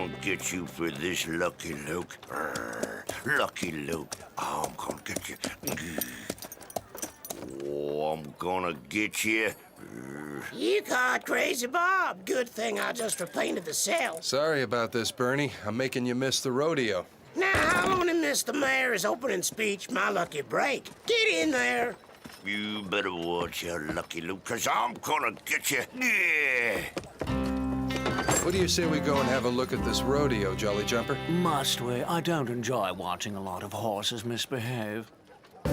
gonna get you for this, Lucky Luke. Lucky Luke, I'm gonna get you. Oh, I'm gonna get you. You caught Crazy Bob. Good thing I just repainted the cell. Sorry about this, Bernie. I'm making you miss the rodeo. Now, I only missed the mayor's opening speech, my lucky break. Get in there. You better watch out, Lucky Luke, 'cause I'm gonna get you. Yeah. What do you say we go and have a look at this rodeo, Jolly Jumper? Must we? I don't enjoy watching a lot of horses misbehave. I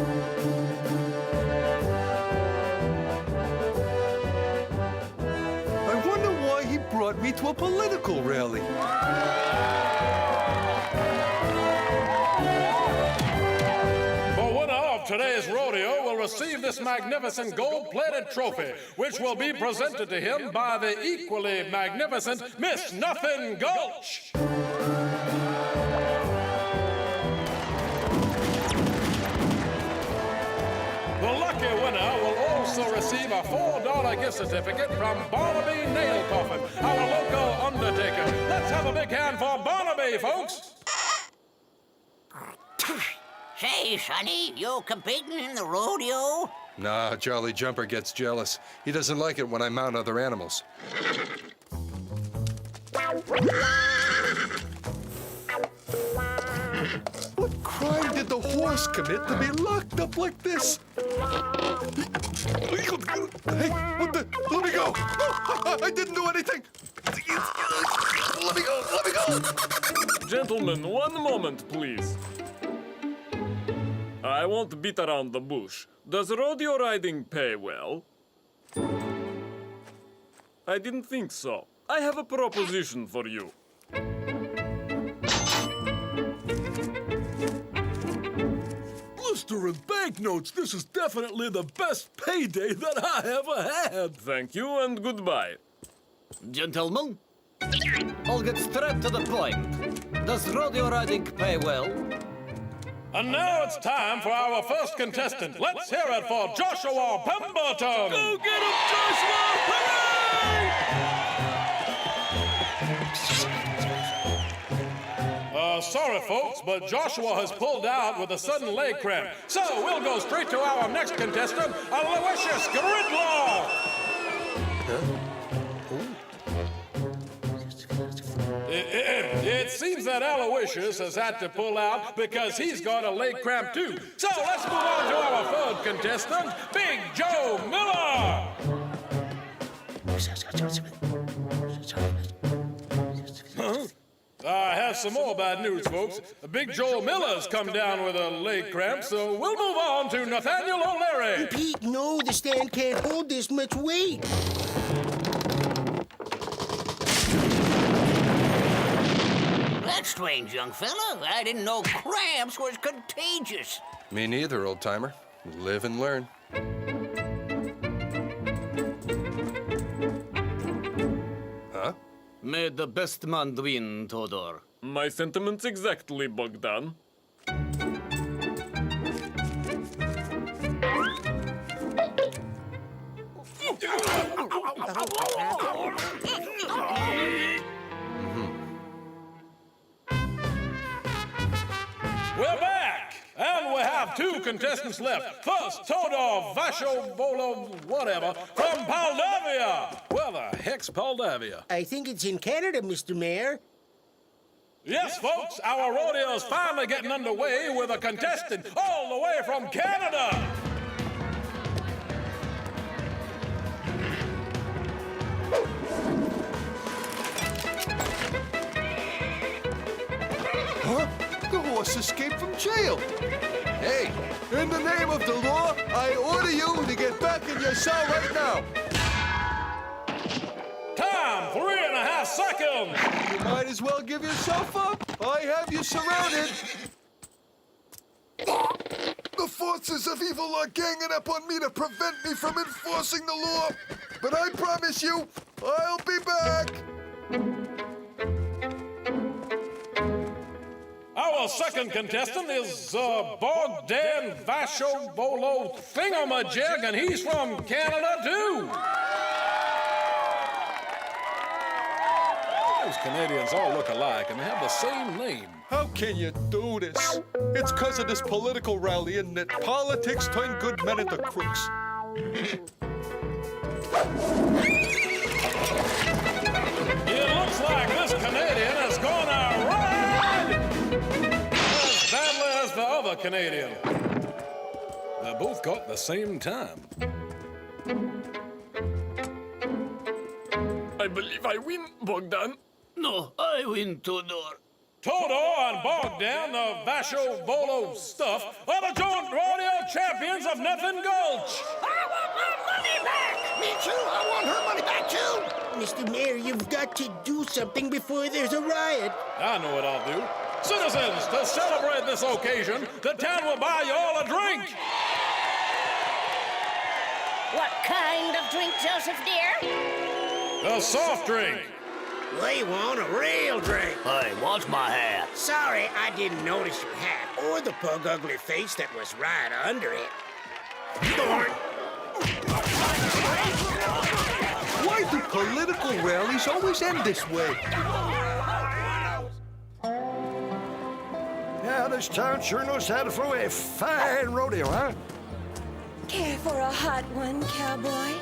wonder why he brought me to a political rally. Today's rodeo will receive this magnificent gold-plated trophy, which will be presented to him by the equally magnificent Miss Nothing Gulch. The lucky winner will also receive a $4 gift certificate from Barnaby Nail Coffin, our local undertaker. Let's have a big hand for Barnaby, folks. Say, Sonny, you competing in the rodeo? Nah, Jolly Jumper gets jealous. He doesn't like it when I mount other animals. What crime did the horse commit to be locked up like this? Hey, what the? Let me go! I didn't do anything! Let me go! Let me go! Gentlemen, one moment, please. I won't beat around the bush. Does rodeo riding pay well? I didn't think so. I have a proposition for you. Blister and banknotes, this is definitely the best payday that I ever had. Thank you and goodbye. Gentlemen, I'll get straight to the point. Does rodeo riding pay well? And now it's time for our first contestant. Let's hear it for Joshua Pemberton. Go get him, Joshua! Hooray! Sorry, folks, but Joshua has pulled out with a sudden leg cramp. So we'll go straight to our next contestant, Aloysius Gridlaw. It seems that Aloysius has had to pull out because he's got a leg cramp too. So let's move on to our third contestant, Big Joe Miller. I have some more bad news, folks. Big Joe Miller's come down with a leg cramp, so we'll move on to Nathaniel O'Leary. Pete, no, the stand can't hold this much weight. That's strange, young fella. I didn't know cramps was contagious. Me neither, old-timer. Live and learn. Huh? May the best man win, Todor. My sentiments exactly, Bogdan. We're back, and we have two contestants left. First, Todor Vashobolo, whatever, from Moldavia. Where the heck's Moldavia? I think it's in Canada, Mr. Mayor. Yes, folks, our rodeo's finally getting underway with a contestant all the way from Canada. Huh? The horse escaped from jail. Hey, in the name of the law, I order you to get back in your cell right now. Time, 3.5 seconds. You might as well give yourself up. I have you surrounded. The forces of evil are ganging up on me to prevent me from enforcing the law. But I promise you, I'll be back. Our second contestant is Bogdan Vashovolo Thingamajig, and he's from Canada, too. Those Canadians all look alike and they have the same name. How can you do this? It's because of this political rally, isn't it? Politics turn good men into crooks. It looks like this Canadian is gonna ride as badly as the other Canadian. They both got the same time. I believe I win, Bogdan. No, I win, Tudor. Toto and Bogdan, the Vasho Volo stuff, are the joint rodeo champions of Nothing Gulch. I want my money back! Me too. I want her money back, too. Mr. Mayor, you've got to do something before there's a riot. I know what I'll do. Citizens, to celebrate this occasion, the town will buy you all a drink. What kind of drink, Joseph dear? A soft drink. We want a real drink. Hey, what's my hat? Sorry, I didn't notice your hat or the pug ugly face that was right under it. Darn. Why do political rallies always end this way? Yeah, this town sure knows how to throw a fine rodeo, huh? Care for a hot one, cowboy?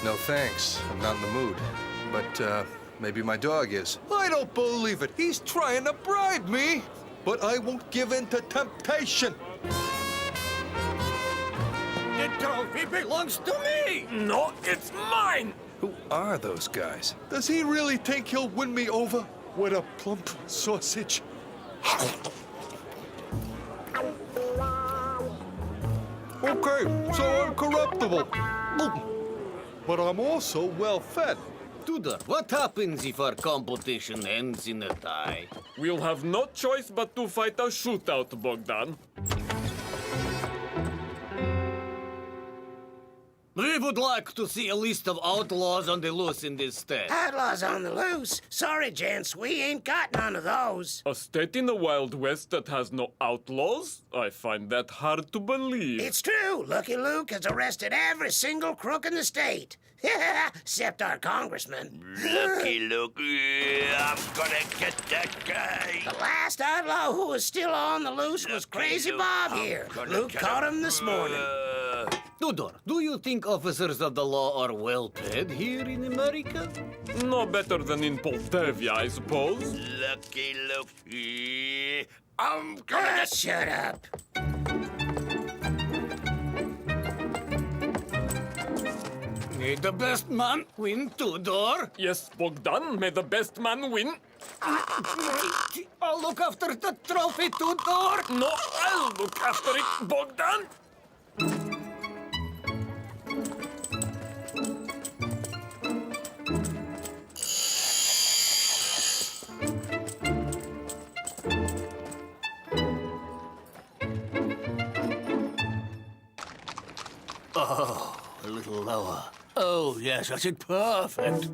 No thanks. I'm not in the mood. But, maybe my dog is. I don't believe it. He's trying to bribe me. But I won't give in to temptation. The trophy belongs to me! No, it's mine. Who are those guys? Does he really think he'll win me over with a plump sausage? Okay, so I'm corruptible. But I'm also well-fed. Tudor, what happens if our competition ends in a tie? We'll have no choice but to fight a shootout, Bogdan. We would like to see a list of outlaws on the loose in this state. Outlaws on the loose. Sorry, gents, we ain't got none of those. A state in the Wild West that has no outlaws? I find that hard to believe. It's true. Lucky Luke has arrested every single crook in the state. Except our congressman. Lucky Luke, I'm gonna get that guy. The last outlaw who was still on the loose was Crazy Luke, Bob I'm here. gonna Luke get caught him this morning. Tudor, do you think officers of the law are well paid here in America? No better than in Moldavia, I suppose. Lucky Luke, I'm gonna get... Shut up. May the best man win, Tudor. Yes, Bogdan, may the best man win. I'll look after the trophy, Tudor. No, I'll look after it, Bogdan. Oh, a little lower. Oh, yes, that's it. Perfect.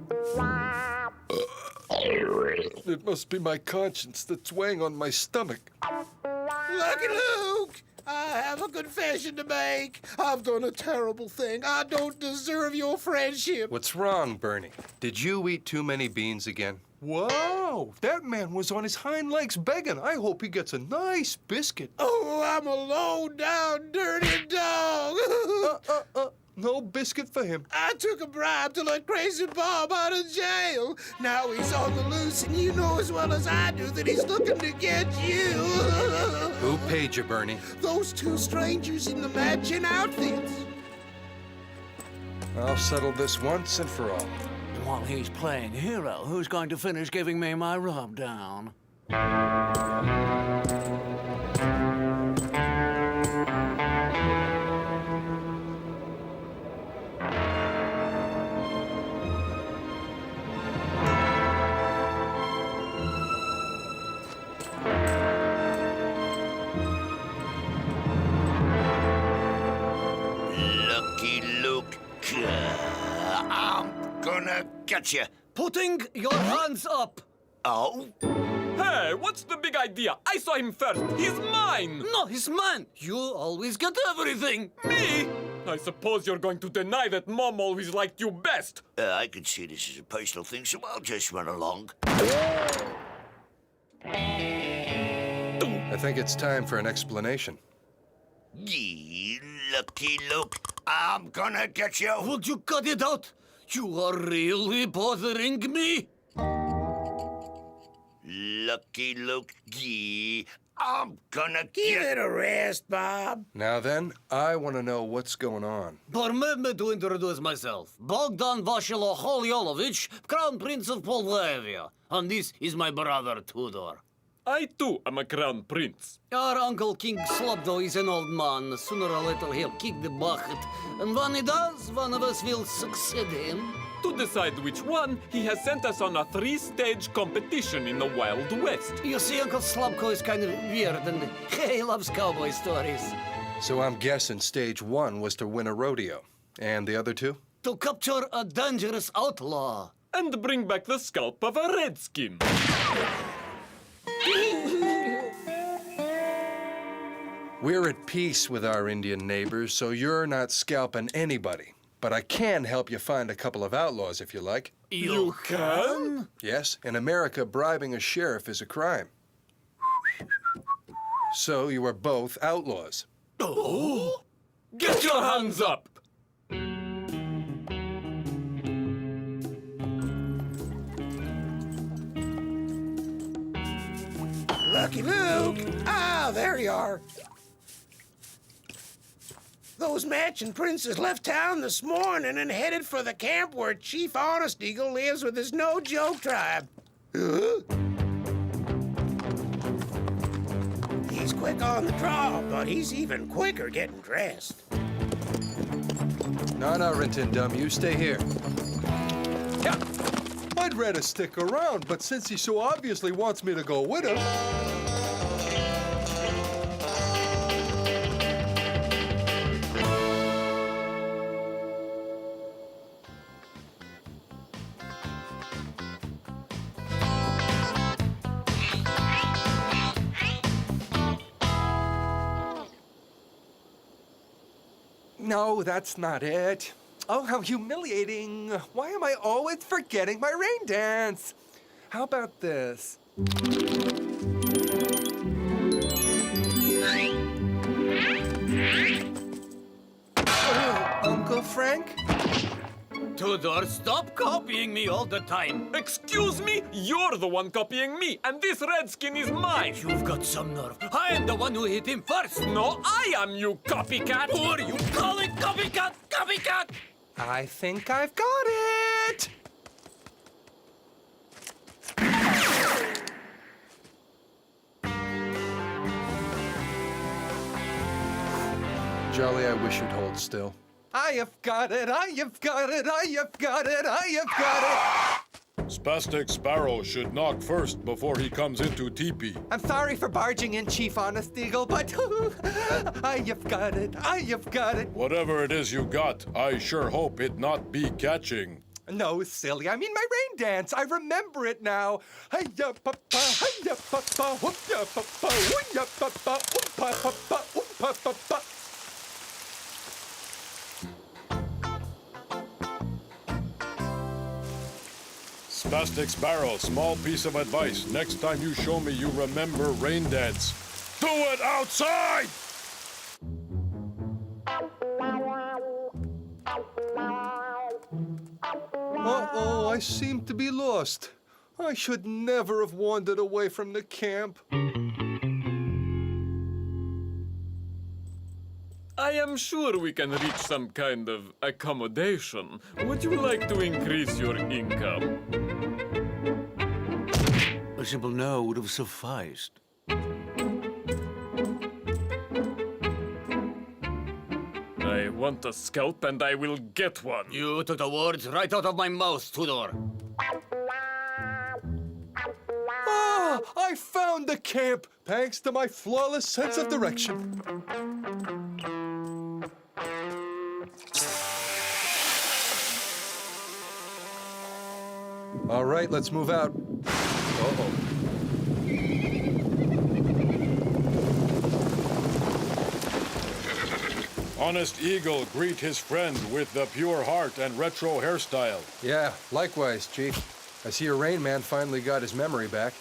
It must be my conscience that's weighing on my stomach. Lucky Luke! I have a confession to make. I've done a terrible thing. I don't deserve your friendship. What's wrong, Bernie? Did you eat too many beans again? Wow, that man was on his hind legs begging. I hope he gets a nice biscuit. Oh, I'm a low-down, dirty dog. No biscuit for him. I took a bribe to let Crazy Bob out of jail. Now he's on the loose, and you know as well as I do that he's looking to get you. Who paid you, Bernie? Those two strangers in the matching outfits. I'll settle this once and for all. While he's playing hero, who's going to finish giving me my rub down? Lucky Luke, I'm gonna get you. Putting your hands up. Oh? Hey, what's the big idea? I saw him first. He's mine. No, he's mine. You always get everything. Me? I suppose you're going to deny that Mom always liked you best. I can see this is a personal thing, so I'll just run along. I think it's time for an explanation. Yee, Lucky Luke, I'm gonna get you. Would you cut it out? You are really bothering me. Lucky Luke, yee, I'm gonna Give get... it a rest, Bob. Now then, I want to know what's going on. Permit me to introduce myself. Bogdan Vashilo Holyolovich, Crown Prince of Moldavia. And this is my brother, Tudor. I, too, am a crown prince. Our uncle King Slobdo is an old man. Sooner or later he'll kick the bucket. And when he does, one of us will succeed him. To decide which one, he has sent us on a 3-stage competition in the Wild West. You see, Uncle Slobko is kind of weird and he loves cowboy stories. So I'm guessing stage 1 was to win a rodeo. And the other 2? To capture a dangerous outlaw. And bring back the scalp of a redskin. We're at peace with our Indian neighbors, so you're not scalping anybody. But I can help you find a couple of outlaws if you like. You can? Yes, in America, bribing a sheriff is a crime. So you are both outlaws. Oh? Get your hands up! Lucky Luke. Ah, there you are. Those matching princes left town this morning and headed for the camp where Chief Honest Eagle lives with his no-joke tribe. He's quick on the draw, but he's even quicker getting dressed. No, Rantanplan, you stay here. Yeah. I'd rather stick around, but since he so obviously wants me to go with him... No, that's not it. Oh, how humiliating. Why am I always forgetting my rain dance? How about this? Uncle Frank? Tudor, stop copying me all the time. Excuse me? You're the one copying me, and this redskin is mine. You've got some nerve. I am the one who hit him first. No, I am, you copycat. Who are you calling copycat? Copycat! I think I've got it! Jolly, I wish you'd hold still. I have got it, I have got it, I have got it, I have got it! Spastic Sparrow should knock first before he comes into teepee. I'm sorry for barging in, Chief Honest Eagle, but I have got it, I have got it. Whatever it is you got, I sure hope it not be catching. No, silly, I mean my rain dance. I remember it now. Hiya papa, hiya papa, whoop-ya papa, woo-ya papa, oompa papa, oompa papa. Spastic Sparrow, small piece of advice. Next time you show me you remember rain dance, do it outside! Uh-oh, I seem to be lost. I should never have wandered away from the camp. I am sure we can reach some kind of accommodation. Would you like to increase your income? A simple no would have sufficed. I want a scalp and I will get one. You took the words right out of my mouth, Tudor. Ah, I found the camp, thanks to my flawless sense of direction. All right, let's move out. Uh-oh. Honest Eagle, greet his friend with the pure heart and retro hairstyle. Yeah, likewise, Chief. I see your Rain Man finally got his memory back.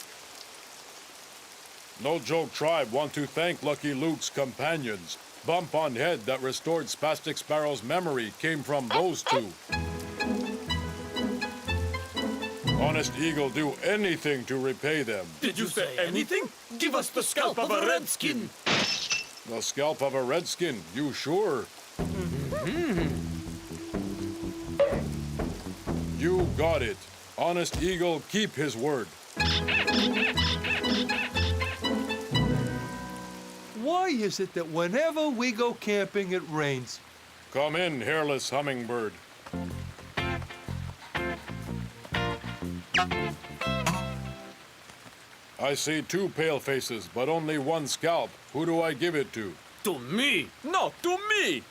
No Joke Tribe want to thank Lucky Luke's companions. Bump on head that restored Spastic Sparrow's memory came from those two. Honest Eagle do anything to repay them. Did you say anything? Give us the scalp of a redskin. The scalp of a redskin, you sure? You got it. Honest Eagle keep his word. Why is it that whenever we go camping, it rains? Come in, hairless hummingbird. I see two pale faces, but only one scalp. Who do I give it to? To me. No, to me.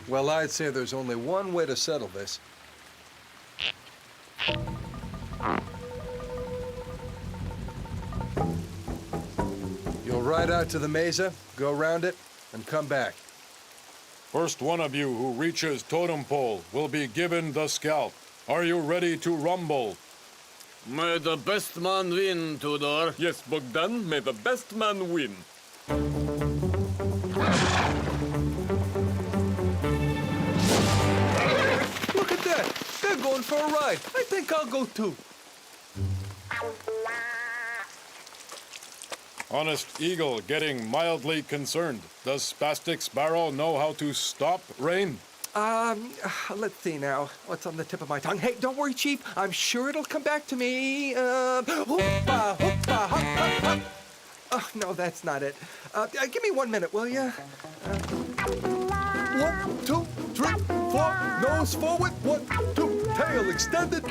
Well, I'd say there's only one way to settle this. You'll ride out to the mesa, go around it, and come back. First one of you who reaches totem pole will be given the scalp. Are you ready to rumble? May the best man win, Tudor. Yes, Bogdan, may the best man win. Look at that! They're going for a ride. I think I'll go too. Honest Eagle getting mildly concerned. Does Spastic Sparrow know how to stop rain? Let's see now. What's on the tip of my tongue? Hey, don't worry, Chief. I'm sure it'll come back to me. Hoopah, hoopah, hop, hop, hop. Oh, no, that's not it. Give me 1 minute, will ya? 1, 2, 3, 4. Nose forward. 1, 2. Tail extended.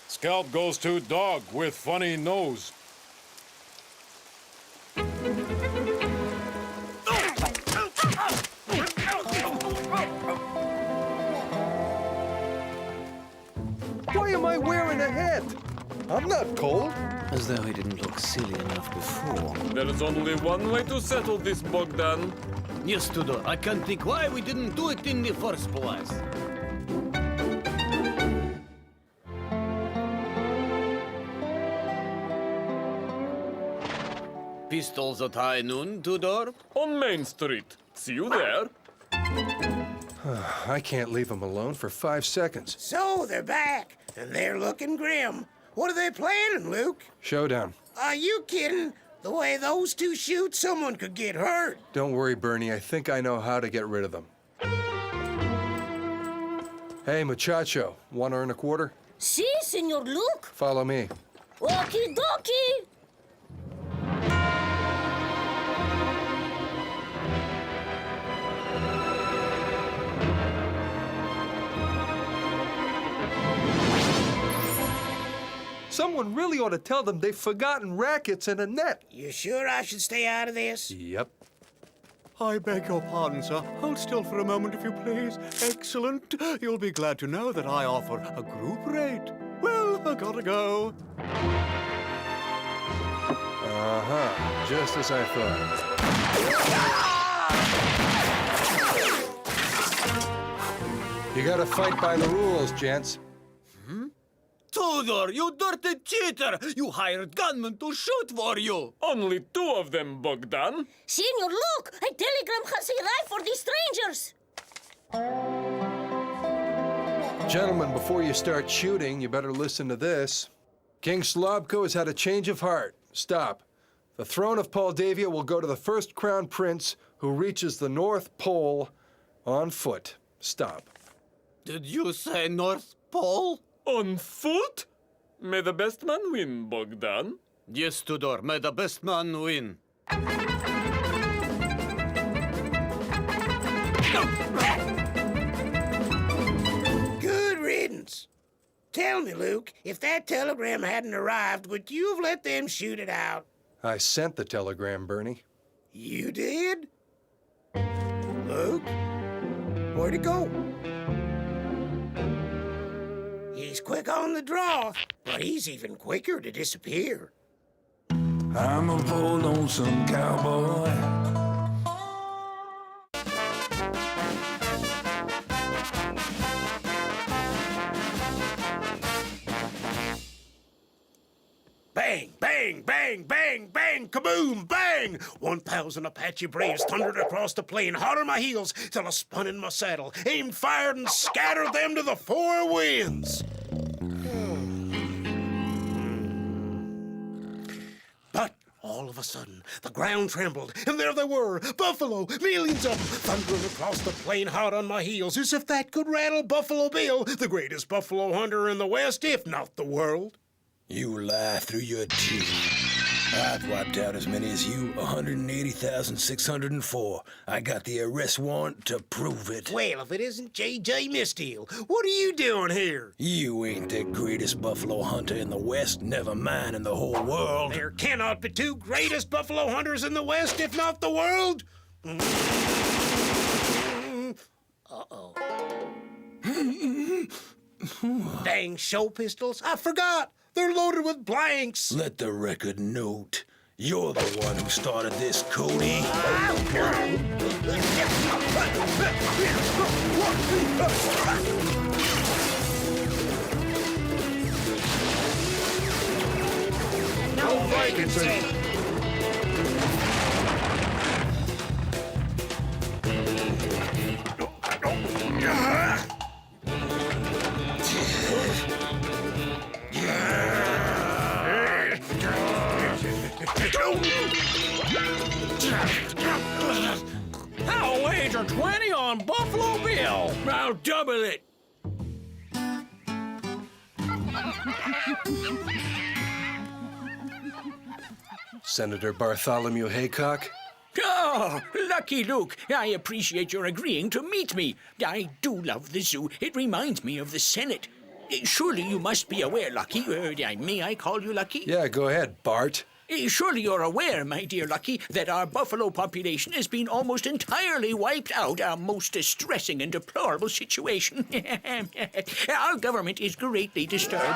Scalp goes to dog with funny nose. Why am I wearing a hat? I'm not cold. As though he didn't look silly enough before. There is only one way to settle this, Bogdan. Yes, Tudor. I can't think why we didn't do it in the first place. Pistols at high noon, Tudor? On Main Street. See you there. I can't leave him alone for 5 seconds. So they're back, and they're looking grim. What are they planning, Luke? Showdown. Are you kidding? The way those two shoot, someone could get hurt. Don't worry, Bernie. I think I know how to get rid of them. Hey, muchacho. Want to earn a quarter? Si, Senor Luke. Follow me. Okie dokie. Someone really ought to tell them they've forgotten rackets and a net. You sure I should stay out of this? Yep. I beg your pardon, sir. Hold still for a moment, if you please. Excellent. You'll be glad to know that I offer a group rate. Well, I gotta go. Uh-huh. Just as I thought. You gotta fight by the rules, gents. Tudor, you dirty cheater! You hired gunmen to shoot for you! Only 2 of them, Bogdan. Senor Luke, a telegram has arrived for the strangers. Gentlemen, before you start shooting, you better listen to this. King Slobko has had a change of heart. Stop. The throne of Paldavia will go to the first crown prince who reaches the North Pole on foot. Stop. Did you say North Pole? On foot? May the best man win, Bogdan. Yes, Tudor, may the best man win. Good riddance. Tell me, Luke, if that telegram hadn't arrived, would you have let them shoot it out? I sent the telegram, Bernie. You did? Luke? Where'd it go? He's quick on the draw, but he's even quicker to disappear. I'm a poor lonesome cowboy. Bang, bang, bang, bang, bang, kaboom, bang! 1,000 Apache braves thundered across the plain, hot on my heels, till I spun in my saddle, aimed, fired, and scattered them to the four winds. But all of a sudden, the ground trembled, and there they were, buffalo, millions of them, thundering across the plain, hot on my heels, as if that could rattle Buffalo Bill, the greatest buffalo hunter in the West, if not the world. You lie through your teeth. I've wiped out as many as you, 180,604. I got the arrest warrant to prove it. Well, if it isn't J.J. Misdeal, what are you doing here? You ain't the greatest buffalo hunter in the West, never mind in the whole world. There cannot be two greatest buffalo hunters in the West, if not the world. Uh-oh. Dang show pistols, I forgot. They're loaded with blanks. Let the record note, you're the one who started this, Cody. No vacancy. I'll wager 20 on Buffalo Bill. I'll double it. Senator Bartholomew Haycock? Oh, Lucky Luke, I appreciate your agreeing to meet me. I do love the zoo. It reminds me of the Senate. Surely you must be aware, Lucky. May I call you Lucky? Yeah, go ahead, Bart. Surely you're aware, my dear Lucky, that our buffalo population has been almost entirely wiped out, a most distressing and deplorable situation. Our government is greatly disturbed.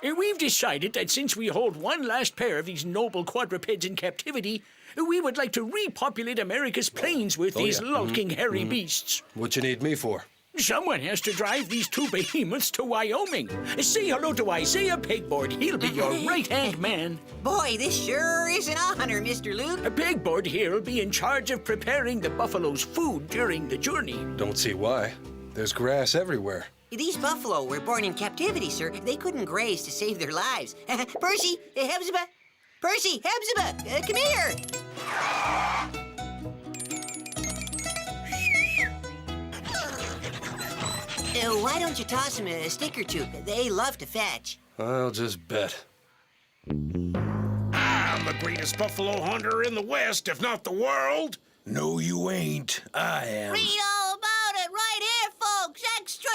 We've decided that since we hold one last pair of these noble quadrupeds in captivity, we would like to repopulate America's plains with these lulking, hairy beasts. What you need me for? Someone has to drive these two behemoths to Wyoming. Say hello to Isaiah Pegboard. He'll be your right-hand man. Boy, this sure is an honor, Mr. Luke. Pegboard here will be in charge of preparing the buffalo's food during the journey. Don't see why. There's grass everywhere. These buffalo were born in captivity, sir. They couldn't graze to save their lives. Percy, Hepzibah! Percy, Hepzibah, come here! Why don't you toss them a stick or two? They love to fetch. I'll just bet. I'm the greatest buffalo hunter in the West, if not the world. No, you ain't. I am. Read all about it right here, folks. Extra,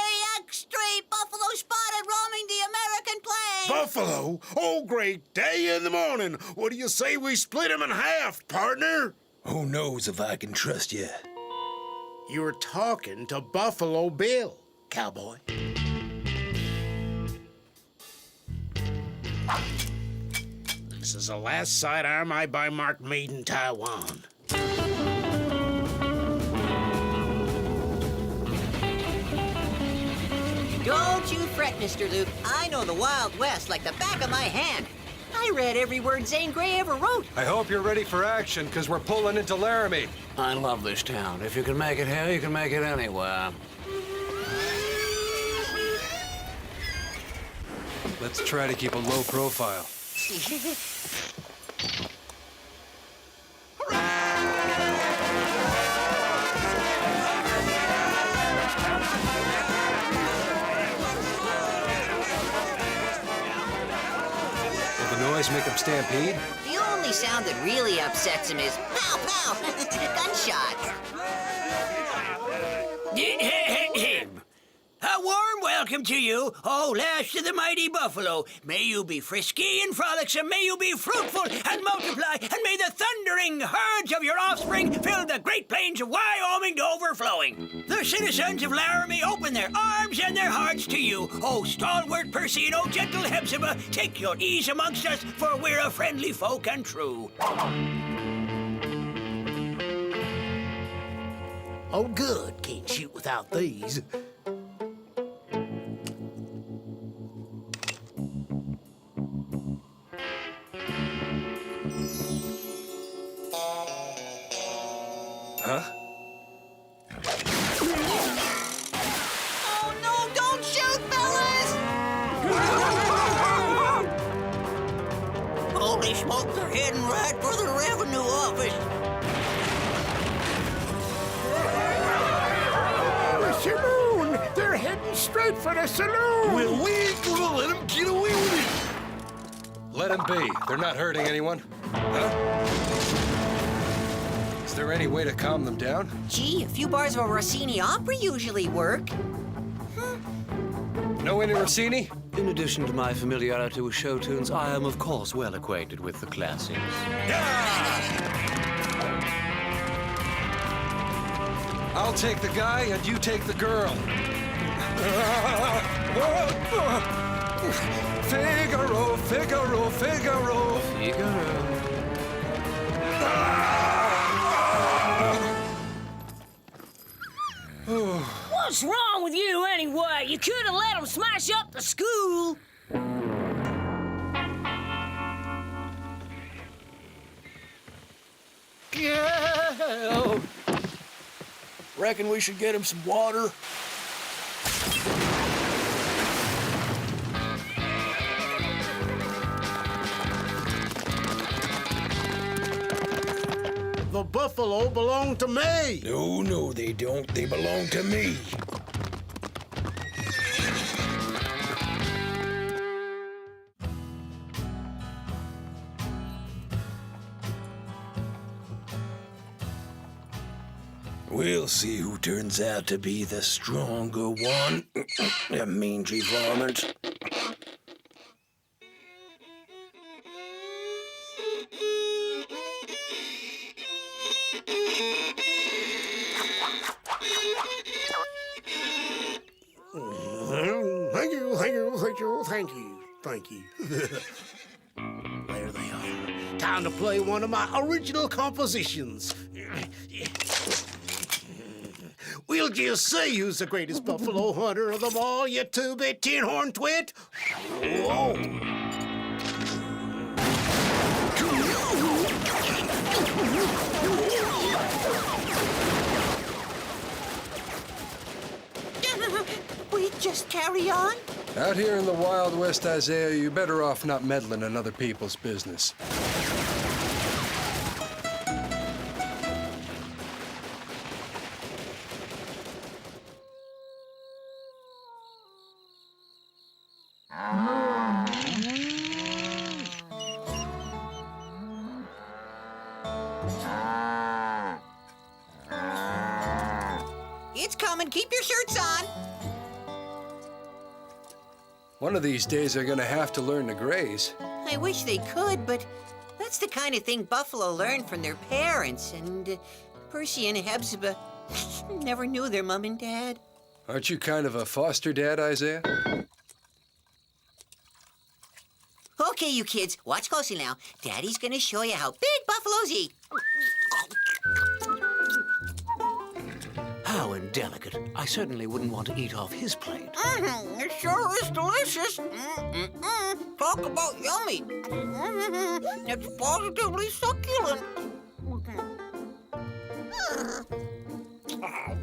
buffalo spotted roaming the American plains. Buffalo? Oh, great day in the morning. What do you say we split him in half, partner? Who knows if I can trust you? You're talking to Buffalo Bill, cowboy. This is the last sidearm I buy marked made in Taiwan. Don't you fret, Mr. Luke. I know the Wild West like the back of my hand. I read every word Zane Grey ever wrote. I hope you're ready for action, because we're pulling into Laramie. I love this town. If you can make it here, you can make it anywhere. Let's try to keep a low profile. guys make them stampede? The only sound that really upsets him is pow, pow, gunshots. A warm welcome to you, O last of the mighty buffalo. May you be frisky and frolicsome, may you be fruitful and multiply, and may the thundering herds of your offspring fill the great plains of Wyoming to overflowing. The citizens of Laramie open their arms and their hearts to you. O stalwart Percy and O gentle Hephzibah, take your ease amongst us, for we're a friendly folk and true. Oh, good. Can't shoot without these. Huh? Oh, no, don't shoot, fellas! Holy smoke, they're heading right for the revenue office. The saloon! They're heading straight for the saloon! Well, we ain't gonna let them get away with it. Let them be. They're not hurting anyone. Huh? Is there any way to calm them down? Gee, a few bars of a Rossini opera usually work. Know any Rossini? In addition to my familiarity with show tunes, I am, of course, well acquainted with the classics. I'll take the guy and you take the girl. Figaro, Figaro, Figaro. Figaro. What's wrong with you anyway? You could have let them smash up the school. Yeah. Reckon we should get him some water. The buffalo belong to me. No, no, they don't. They belong to me. We'll see who turns out to be the stronger one. The mangy varmint. Thank you. There they are. Time to play one of my original compositions. We'll just see who's the greatest buffalo hunter of them all, you two-bit tin-horn twit. Whoa. We just carry on? Out here in the Wild West, Isaiah, you're better off not meddling in other people's business. It's coming. Keep your shirts on. One of these days, they're gonna have to learn to graze. I wish they could, but that's the kind of thing buffalo learn from their parents, and Percy and Hephzibah never knew their mom and dad. Aren't you kind of a foster dad, Isaiah? Okay, you kids, watch closely now. Daddy's gonna show you how big buffaloes eat. How indelicate. I certainly wouldn't want to eat off his plate. It sure is delicious. Talk about yummy. It's positively succulent.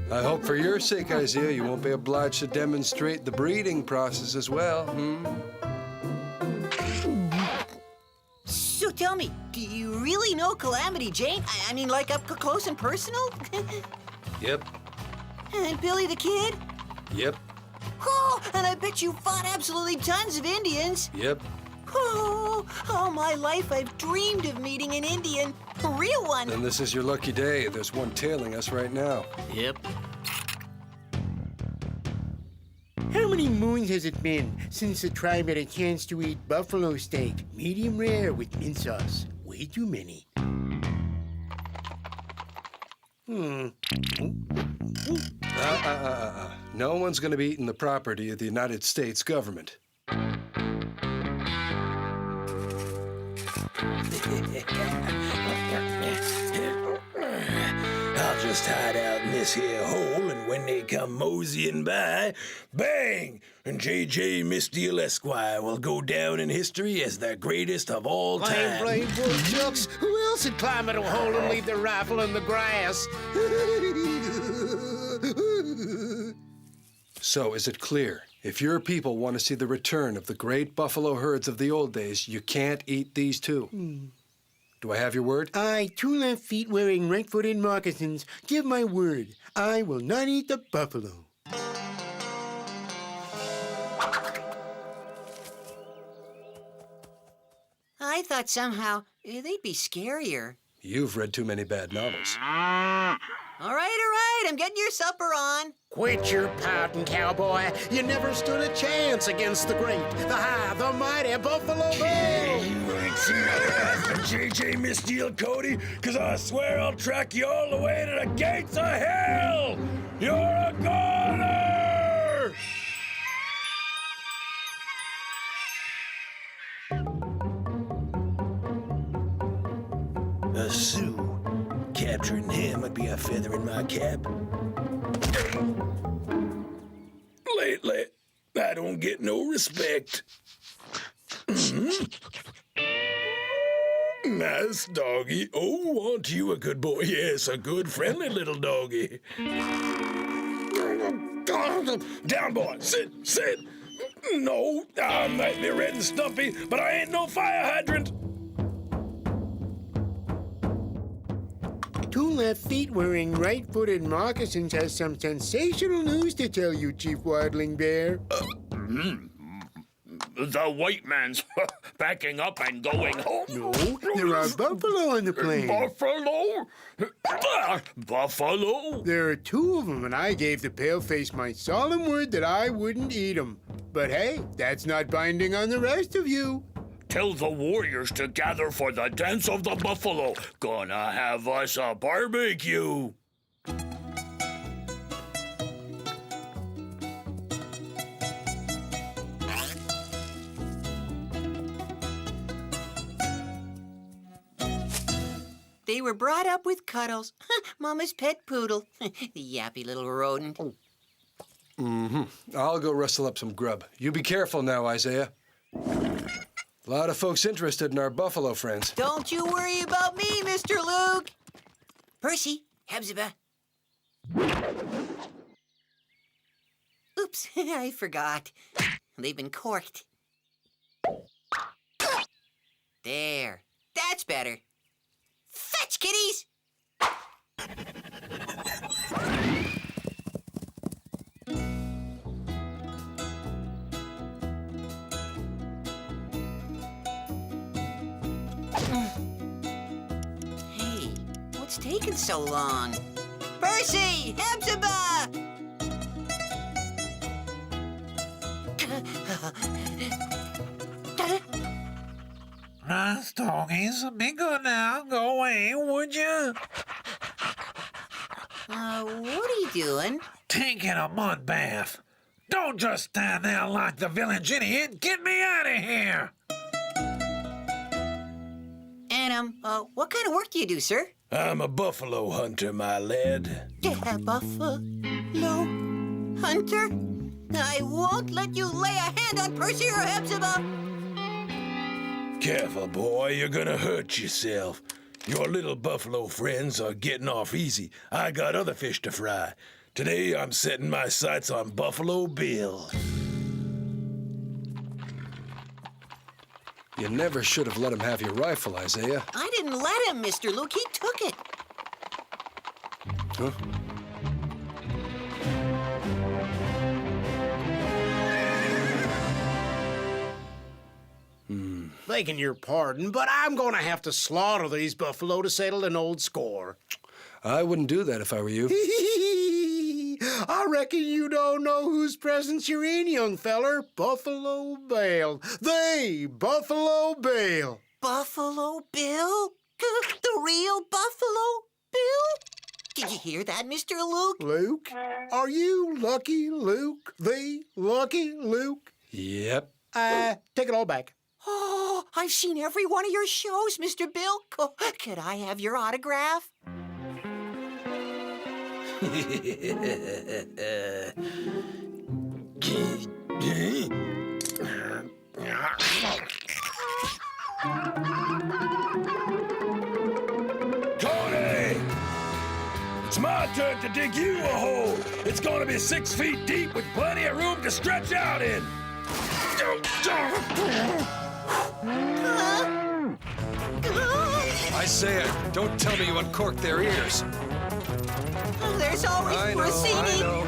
I hope for your sake, Isaiah, you won't be obliged to demonstrate the breeding process as well. So tell me, do you really know Calamity Jane? I mean, like up close and personal? Yep. And Billy the Kid? Yep. Oh, and I bet you fought absolutely tons of Indians. Yep. Oh, all my life I've dreamed of meeting an Indian. A real one. Then this is your lucky day. There's one tailing us right now. Yep. How many moons has it been since the tribe had a chance to eat buffalo steak, medium rare with mint sauce? Way too many. No one's going to be eating the property of the United States government. I'll just hide out in this here hole, and when they come moseying by, bang! And J.J. Misdeal Esquire will go down in history as the greatest of all time. Plain woodchucks. Who else would climb into a hole and leave their rifle in the grass? So, is it clear? If your people want to see the return of the great buffalo herds of the old days, you can't eat these two. Do I have your word? I, 2 left feet wearing right-footed moccasins, give my word. I will not eat the buffalo. I thought somehow they'd be scarier. You've read too many bad novels. All right, I'm getting your supper on. Quit your pouting, cowboy. You never stood a chance against the great, the high, the mighty Buffalo Bill. You ain't seen the last of J.J. Misdeal, Cody, because I swear I'll track you all the way to the gates of hell. You're a goner! A Sioux. Capturing him would be a feather in my cap. Lately, I don't get no respect. Nice doggy. Oh, aren't you a good boy? Yes, a good, friendly little doggy. Down, boy. Sit. No, I might be red and stumpy, but I ain't no fire hydrant. 2 left feet wearing right-footed moccasins has some sensational news to tell you, Chief Wildling Bear. The white man's backing up and going home. No, there are buffalo on the plain. Buffalo? Buffalo? There are 2 of them, and I gave the paleface my solemn word that I wouldn't eat them. But hey, that's not binding on the rest of you. Tell the warriors to gather for the dance of the buffalo. Gonna have us a barbecue. They were brought up with Cuddles, Mama's pet poodle. The yappy little rodent. I'll go rustle up some grub. You be careful now, Isaiah. A lot of folks interested in our buffalo friends. Don't you worry about me, Mr. Luke. Percy, Hepzibah. Oops, I forgot. They've been corked. There. That's better. Fetch, kitties! Hey, what's taking so long? Percy! Hepzibah! Nice doggies, be good now. Go away, would you? What are you doing? Taking a mud bath. Don't just stand there like the village idiot. Get me out of here. And, what kind of work do you do, sir? I'm a buffalo hunter, my lad. Buffalo hunter? I won't let you lay a hand on Percy or Hepzibah. Careful, boy, you're gonna hurt yourself. Your little buffalo friends are getting off easy. I got other fish to fry. Today, I'm setting my sights on Buffalo Bill. You never should have let him have your rifle, Isaiah. I didn't let him, Mr. Luke. He took it. Huh? begging your pardon, but I'm gonna have to slaughter these buffalo to settle an old score. I wouldn't do that if I were you. I reckon you don't know whose presence you're in, young feller. Buffalo Bill. The Buffalo Bill. Buffalo Bill? The real Buffalo Bill? Did you hear that, Mr. Luke? Luke? Are you Lucky Luke? The Lucky Luke? Yep. Take it all back. Oh, I've seen every one of your shows, Mr. Bill. Could I have your autograph? Tony! It's my turn to dig you a hole. It's gonna be 6 feet deep with plenty of room to stretch out in. Isaiah, don't tell me you uncorked their ears. There's always proceeding.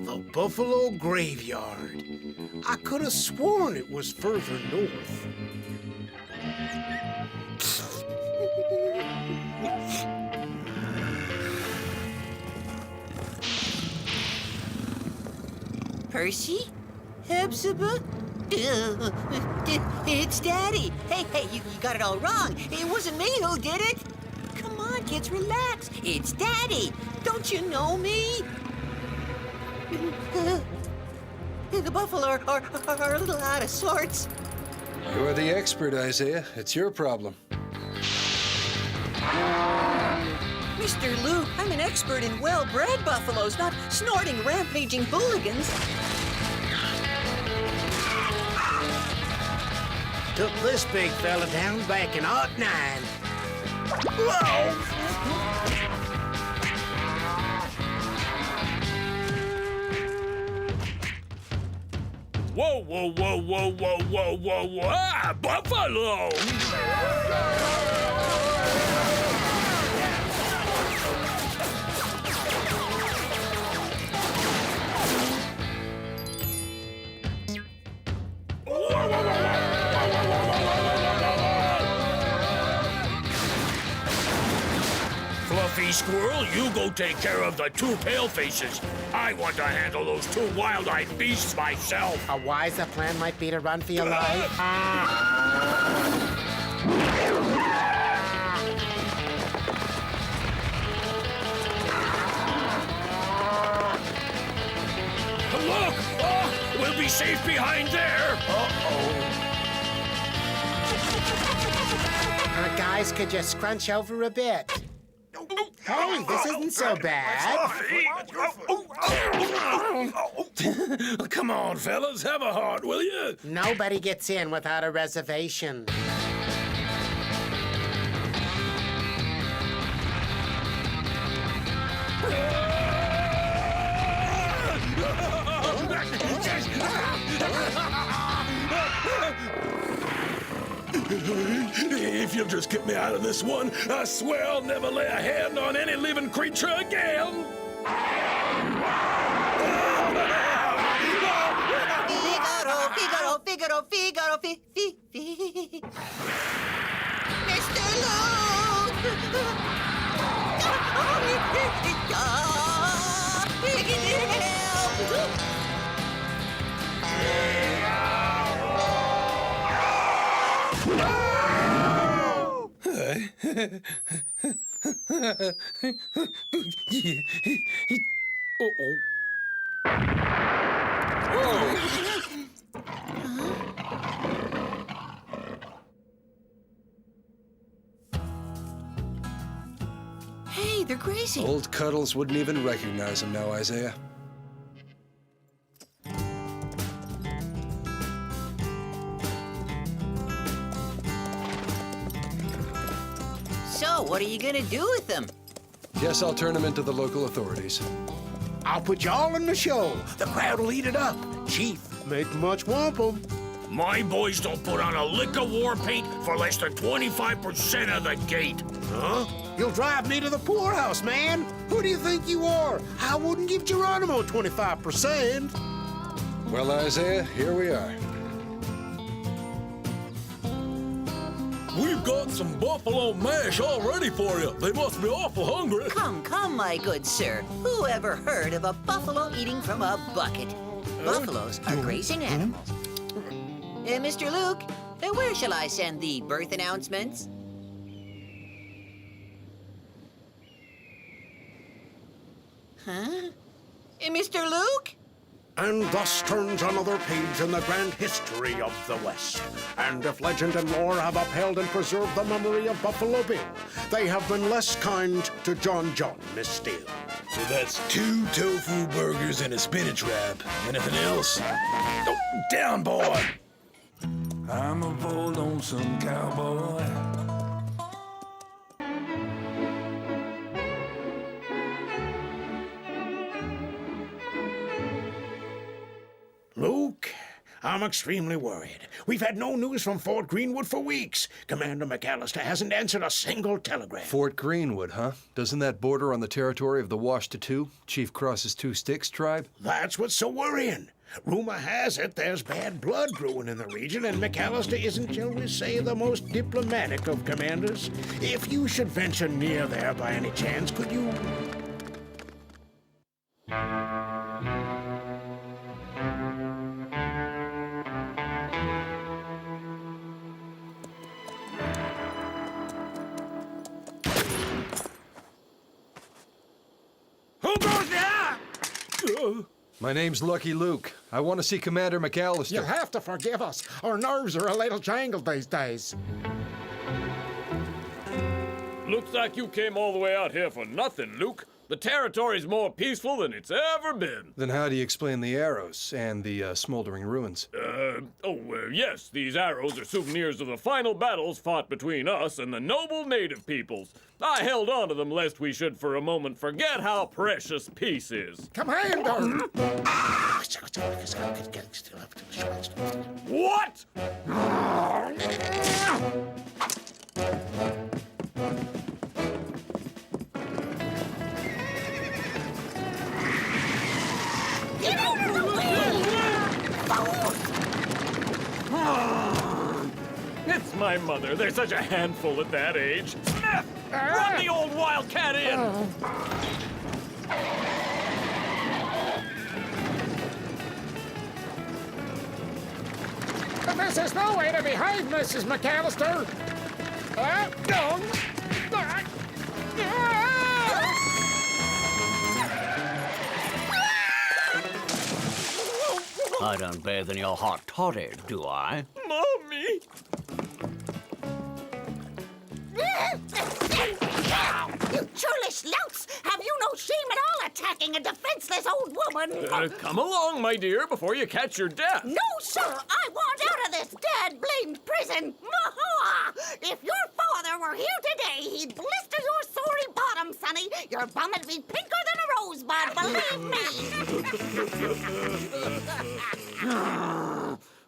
The Buffalo Graveyard. I could have sworn it was further north. Percy? Hepzibah? It's Daddy. Hey, you got it all wrong. It wasn't me who did it. Come on, kids, relax. It's Daddy. Don't you know me? The buffalo are a little out of sorts. You're the expert, Isaiah. It's your problem. Mr. Luke, I'm an expert in well-bred buffaloes, not snorting, rampaging hooligans. Took this big fella down back in '09. Whoa! Whoa, whoa, whoa, whoa, whoa, whoa, whoa, whoa! Ah, buffalo! Fluffy Squirrel, you go take care of the two palefaces. I want to handle those two wild-eyed beasts myself. A wiser plan might be to run for your life. Look! Oh, we'll be safe behind there! Guys, could you scrunch over a bit? Hey, this isn't so bad. Come on, fellas, have a heart, will you? Nobody gets in without a reservation. If you'll just get me out of this one, I swear I'll never lay a hand on any living creature again. Figaro, Figaro, Figaro, Mr. Luke! Uh-oh. Hey, they're grazing. Old Cuddles wouldn't even recognize him now, Isaiah. So, what are you gonna do with them? Guess I'll turn him into the local authorities. I'll put you all in the show. The crowd will eat it up. Chief, make much wampum. My boys don't put on a lick of war paint for less than 25% of the gate. Huh? You'll drive me to the poorhouse, man. Who do you think you are? I wouldn't give Geronimo 25%. Well, Isaiah, here we are. We've got some buffalo mash all ready for you. They must be awful hungry. Come, come, my good sir. Who ever heard of a buffalo eating from a bucket? Buffaloes are grazing animals. Mr. Luke, where shall I send the birth announcements? Huh? Mr. Luke? And thus turns another page in the grand history of the West. And if legend and lore have upheld and preserved the memory of Buffalo Bill, they have been less kind to John Miss Steele. So that's 2 tofu burgers and a spinach wrap. Anything else? Oh, down, boy! I'm a bold, lonesome cowboy. Luke, I'm extremely worried. We've had no news from Fort Greenwood for weeks. Commander McAllister hasn't answered a single telegram. Fort Greenwood, huh? Doesn't that border on the territory of the Wash-to-Two, Chief Cross's Two Sticks tribe? That's what's so worrying. Rumor has it there's bad blood brewing in the region, and McAllister isn't, shall we say, the most diplomatic of commanders. If you should venture near there by any chance, could you... Who goes there? My name's Lucky Luke. I want to see Commander McAllister. You'll have to forgive us. Our nerves are a little jangled these days. Looks like you came all the way out here for nothing, Luke. The territory's more peaceful than it's ever been. Then how do you explain the arrows and the smoldering ruins? Yes, these arrows are souvenirs of the final battles fought between us and the noble native peoples. I held on to them lest we should for a moment forget how precious peace is. Commander! What? Get out of the way! It's my mother. They're such a handful at that age. Smith! Run the old wildcat in! This is no way to behave, Mrs. McAllister. No. I don't bathe in your hot toddy, do I? Mommy! You churlish louts! Have you no shame at all attacking a defenseless old woman? Come along, my dear, before you catch your death. No, sir! I want out of this dad-blamed prison! Mahoa! If your father were here today, he'd blister your sorry bottom, sonny. Your bum'd be pinker than a rosebud, believe me!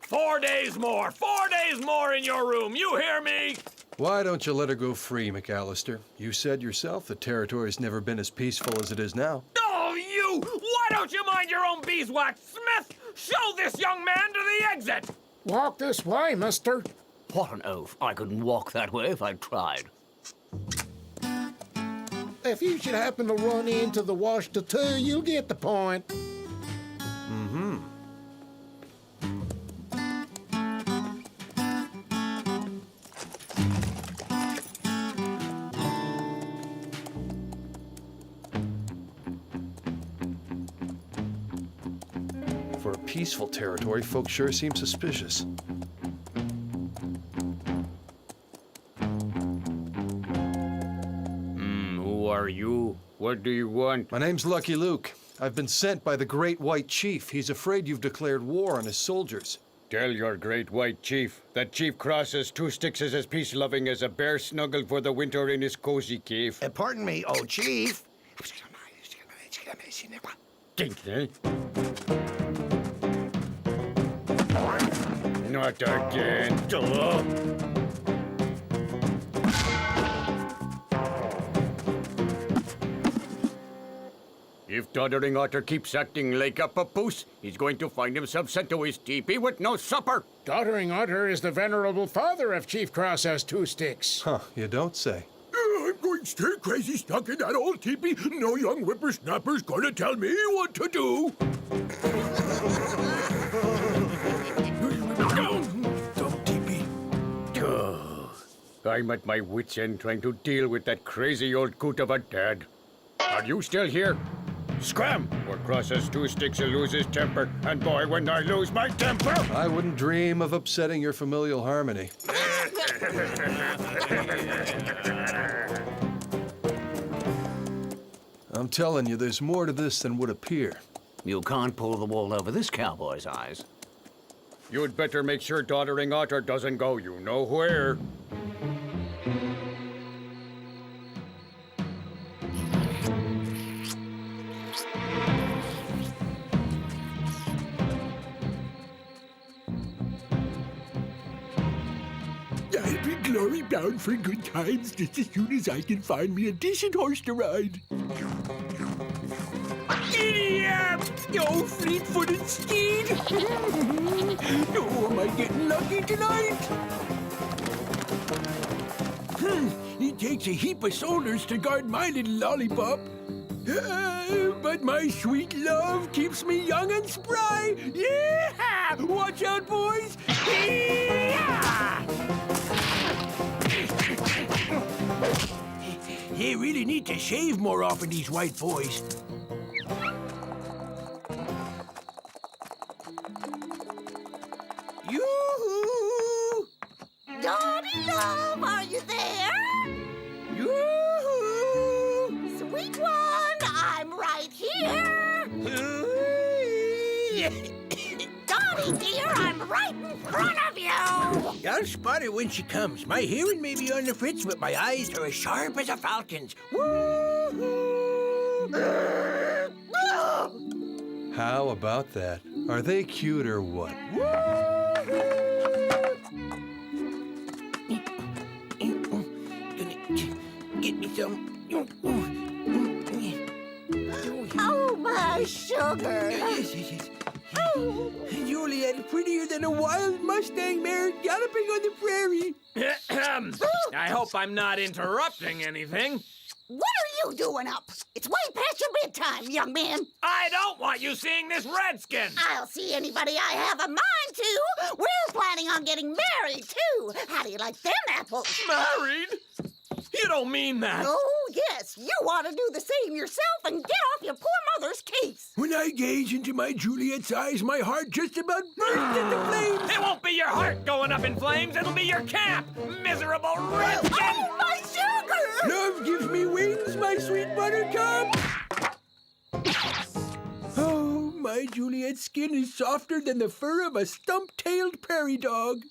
4 days more! 4 days more in your room! You hear me? Why don't you let her go free, McAllister? You said yourself the territory's never been as peaceful as it is now. Oh, you! Why don't you mind your own beeswax, Smith? Show this young man to the exit! Walk this way, mister. What an oaf. I couldn't walk that way if I tried. If you should happen to run into the Wash-to-Two, you'll get the point. Mm-hmm. For a peaceful territory, folks sure seem suspicious. Who are you? What do you want? My name's Lucky Luke. I've been sent by the Great White Chief. He's afraid you've declared war on his soldiers. Tell your Great White Chief that Chief Cross's Two Sticks is as peace-loving as a bear snuggled for the winter in his cozy cave. Pardon me, oh Chief. stink, eh? Not again. Duh. If Doddering Otter keeps acting like a papoose, he's going to find himself sent to his teepee with no supper. Doddering Otter is the venerable father of Chief Cross has two sticks. Huh, you don't say. I'm going stir crazy stuck in that old teepee. No young whippersnapper's gonna tell me what to do. Dumb teepee. I'm at my wit's end trying to deal with that crazy old coot of a dad. Are you still here? Scram! Or Crosses two sticks will lose his temper. And boy, when I lose my temper! I wouldn't dream of upsetting your familial harmony. I'm telling you, there's more to this than would appear. You can't pull the wool over this cowboy's eyes. You'd better make sure Doddering Otter doesn't go you know where. I'll be glory bound for good times just as soon as I can find me a decent horse to ride. Idiot! Oh, fleet-footed steed! Oh, am I getting lucky tonight? It takes a heap of soldiers to guard my little lollipop. But my sweet love keeps me young and spry. Yeah! Watch out, boys! Yeah! They really need to shave more often, these white boys. Yoo-hoo! Dottie love, are you there? Yoo-hoo! Sweet one, I'm right here. Dottie dear, I'm right in front of you. I'll spot her when she comes. My hearing may be on the fritz, but my eyes are as sharp as a falcon's. Woo-hoo! How about that? Are they cute or what? Get me some. Oh, my sugar. Juliet, prettier than a wild Mustang mare galloping on the prairie. I hope I'm not interrupting anything. What are you doing up? It's way past your bedtime, young man. I don't want you seeing this redskin. I'll see anybody I have a mind to. We're planning on getting married, too. How do you like them apples? Married? You don't mean that. Oh, yes. You ought to do the same yourself and get off your poor mother's case. When I gaze into my Juliet's eyes, my heart just about bursts into flames. It won't be your heart going up in flames. It'll be your cap, miserable redskin. Oh, my sugar! Love gives me wings, my sweet buttercup. Oh, my Juliet's skin is softer than the fur of a stump-tailed prairie dog.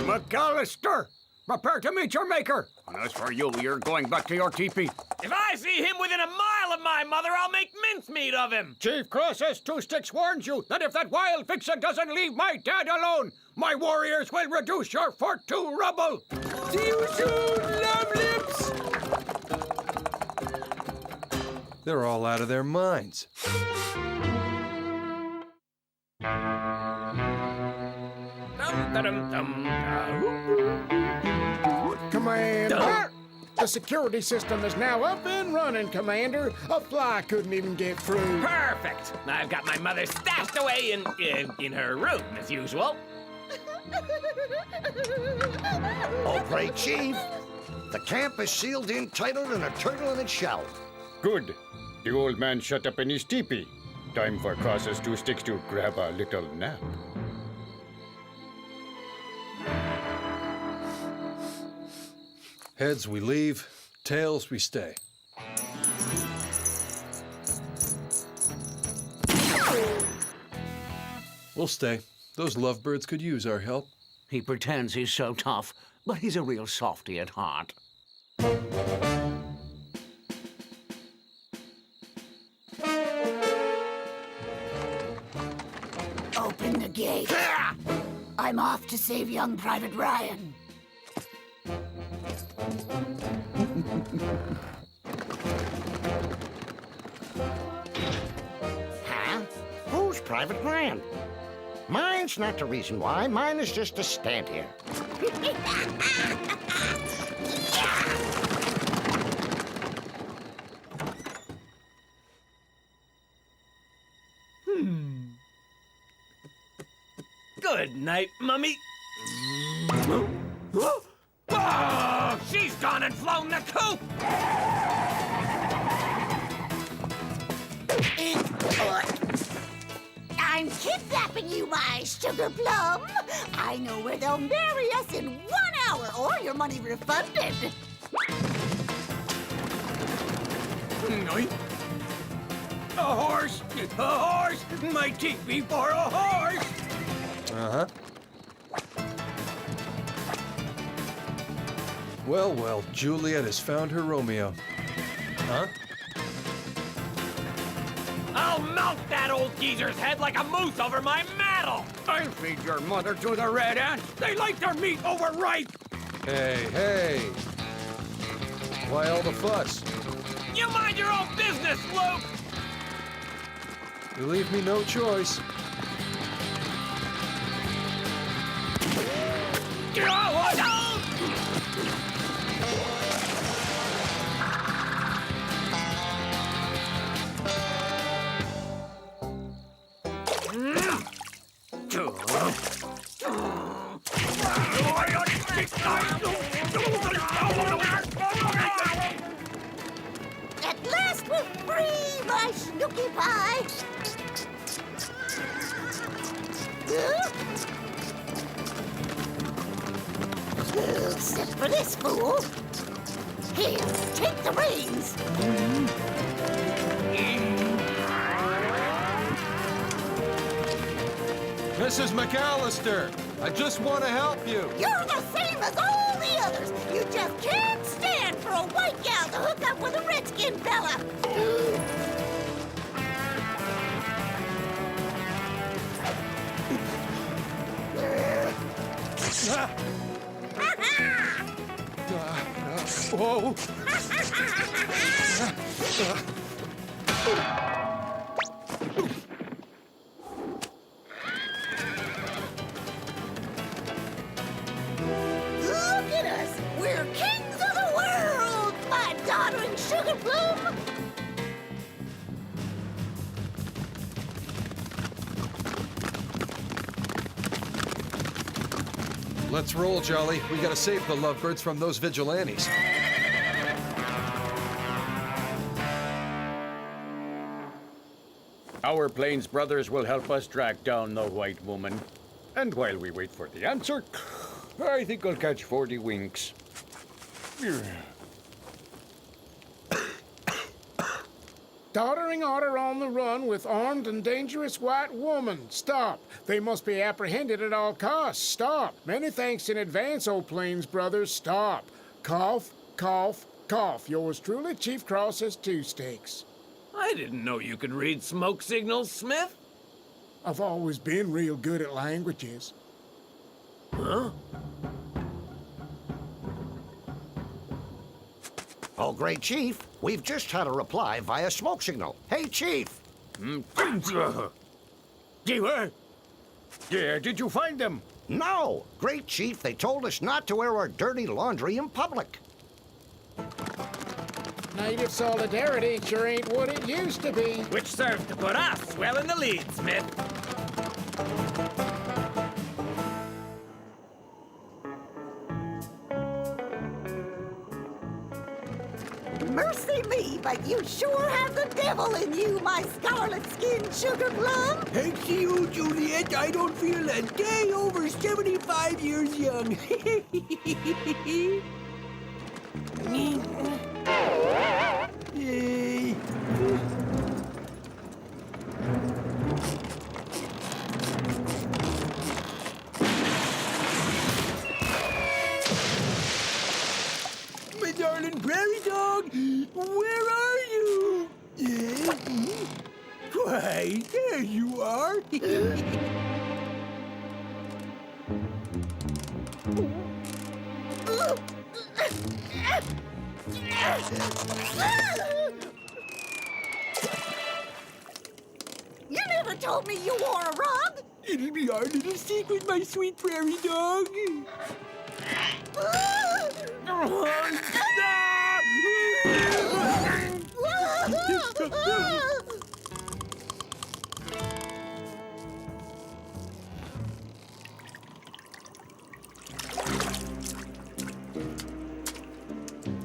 McAllister! Prepare to meet your maker. And as for you, you're going back to your teepee. If I see him within a mile of my mother, I'll make mincemeat of him. Chief Crosses two sticks warns you that if that wild vixen doesn't leave my dad alone, my warriors will reduce your fort to rubble. See you soon, love lips. They're all out of their minds. Commander! The security system is now up and running, Commander. A fly couldn't even get through. Perfect. I've got my mother stashed away in her room, as usual. Oh, great chief. The camp is sealed in tighter than a turtle in its shell. Good. The old man shut up in his teepee. Time for Crosses two sticks to grab a little nap. Heads, we leave. Tails, we stay. We'll stay. Those lovebirds could use our help. He pretends he's so tough, but he's a real softy at heart. gate. I'm off to save young Private Ryan. Huh? Who's Private Ryan? Mine's not the reason why. Mine is just to stand here. Good night, Mummy. Oh, she's gone and flown the coop! I'm kidnapping you, my sugar plum. I know where they'll marry us in 1 hour, or your money refunded. A horse! A horse! My teeth before a horse! Uh-huh. Well, well, Juliet has found her Romeo. Huh? I'll melt that old geezer's head like a moose over my mattle! I'll feed your mother to the red ants! They like their meat overripe! Hey, hey! Why all the fuss? You mind your own business, Luke! You leave me no choice. At last we're free, my snooky pie. Except for this fool. Here, take the reins. Mrs. McAllister, I just want to help you. You're the same as all the others. You just can't stand for a white gal to hook up with a redskin fella. Whoa! Look at us! We're kings of the world, my doddering sugar plum! Let's roll, Jolly. We gotta save the lovebirds from those vigilantes. Our Plains brothers will help us track down the white woman. And while we wait for the answer, I think I'll catch 40 winks. Doddering otter on the run with armed and dangerous white woman. Stop. They must be apprehended at all costs. Stop. Many thanks in advance, O Plains brothers. Stop. Cough, cough, cough. Yours truly, Chief Cross has 2 steaks. I didn't know you could read smoke signals, Smith. I've always been real good at languages. Huh? Oh, great Chief, we've just had a reply via smoke signal. Hey, Chief! Yeah, did you find them? No! Great Chief, they told us not to wear our dirty laundry in public. Native solidarity sure ain't what it used to be. Which serves to put us well in the lead, Smith. Mercy me, but you sure have the devil in you, my scarlet-skinned sugar plum. Thanks to you, Juliet, I don't feel a day over 75 years young. Yay. My darling prairie dog, where are you? Why, there you are. You never told me you wore a rug. It'll be our little secret, my sweet prairie dog.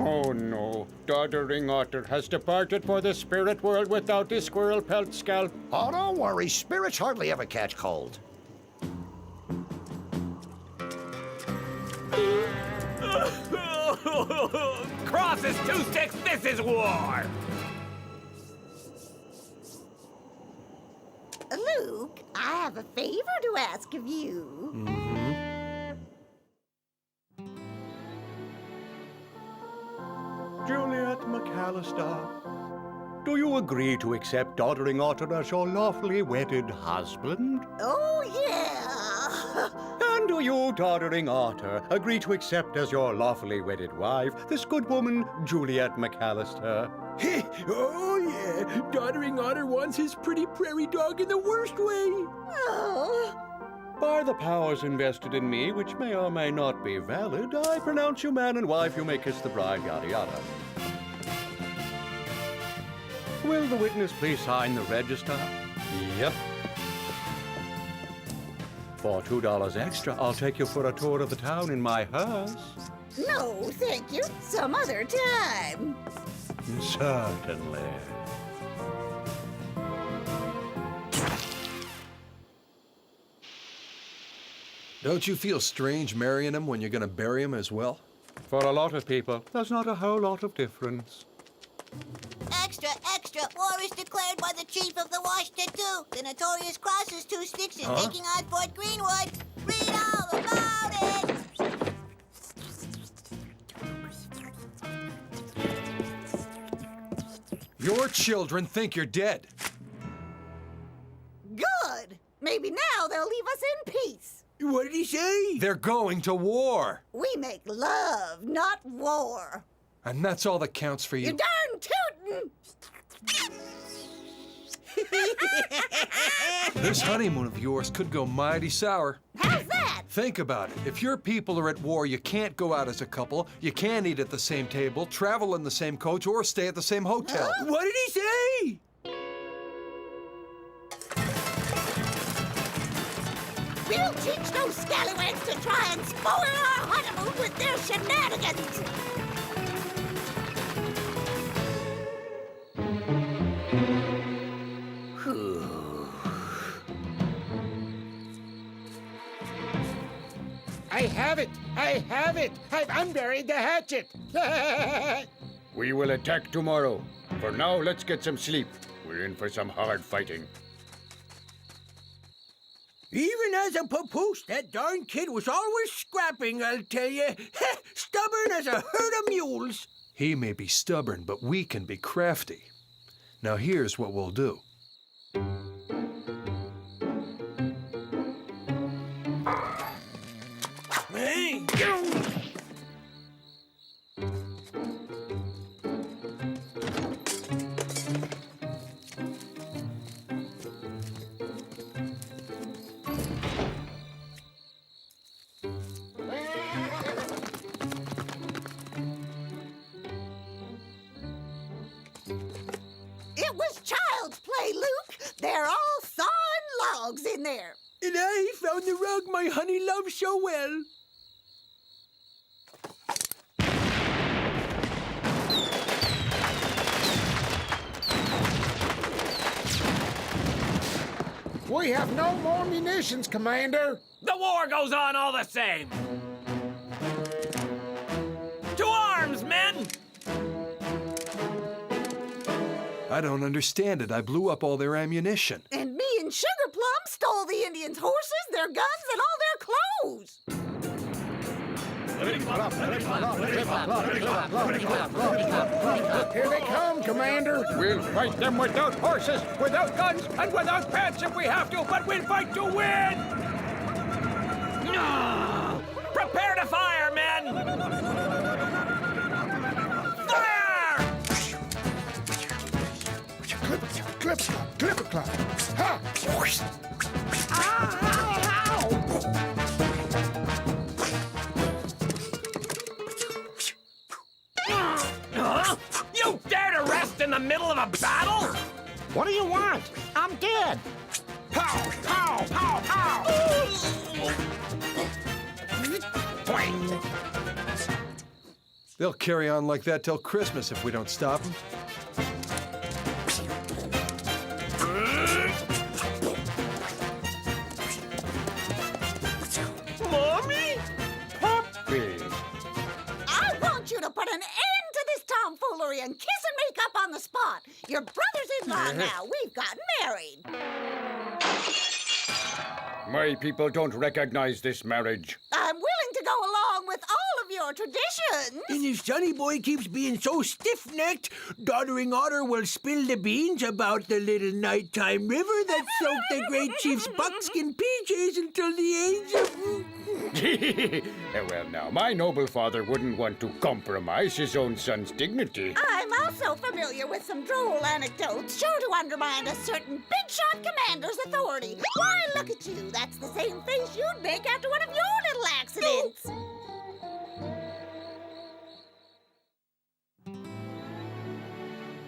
Oh no, Doddering Otter has departed for the spirit world without his squirrel pelt scalp. Oh, don't worry. Spirits hardly ever catch cold. Crosses, two sticks, this is war! Luke, I have a favor to ask of you. Juliet McAllister, do you agree to accept Doddering Otter as your lawfully wedded husband? Oh, yeah. And do you, Doddering Otter, agree to accept as your lawfully wedded wife this good woman, Juliet McAllister? Oh, yeah. Doddering Otter wants his pretty prairie dog in the worst way. Oh. By the powers invested in me, which may or may not be valid, I pronounce you man and wife. You may kiss the bride, yada yada. Will the witness please sign the register? Yep. For $2 extra, I'll take you for a tour of the town in my hearse. No, thank you. Some other time. Certainly. Don't you feel strange marrying him when you're going to bury him as well? For a lot of people, there's not a whole lot of difference. Extra, extra! War is declared by the chief of the Wash Tattoo. The notorious Crosses Two Sticks is taking on Fort Greenwood. Read all about it! Your children think you're dead. Good. Maybe now they'll leave us in peace. What did he say? They're going to war. We make love, not war. And that's all that counts for You you. darn tootin'! This honeymoon of yours could go mighty sour. How's that? Think about it. If your people are at war, you can't go out as a couple, you can't eat at the same table, travel in the same coach, or stay at the same hotel. Huh? What did he say? We'll teach those scallywags to try and spoil our honeymoon with their shenanigans! I have it! I have it! I've unburied the hatchet! We will attack tomorrow. For now, let's get some sleep. We're in for some hard fighting. Even as a papoose, that darn kid was always scrapping, I'll tell you. Stubborn as a herd of mules. He may be stubborn, but we can be crafty. Now here's what we'll do. Hey! It was child's play, Luke. They're all sawing logs in there. And I found the rug my honey loves so well. We have no more munitions, Commander. The war goes on all the same. To arms, men! I don't understand it. I blew up all their ammunition. And me and Sugar Plum stole the Indians' horses, their guns, and all their clothes. Here they come, Commander. We'll fight them without horses, without guns, and without pants if we have to, but we'll fight to win! Prepare to fire, men! Huh? You dare to rest in the middle of a battle? What do you want? I'm dead. Pow! Pow! Pow! Pow! Boing. They'll carry on like that till Christmas if we don't stop them. Mommy? Puppy. I want you to put an end to this tomfoolery and kiss and make up on the spot. Your brother's-in-law now. We've gotten married. My people don't recognize this marriage. I'm willing to go along with all of your traditions. And if Sonny Boy keeps being so stiff-necked, Doddering Otter will spill the beans about the little nighttime river that soaked the great chief's buckskin PJs until the age of... Well, now, my noble father wouldn't want to compromise his own son's dignity. I'm also familiar with some droll anecdotes sure to undermine a certain big-shot commander's authority. Why, look at you. That's the same face you'd make after one of your little accidents.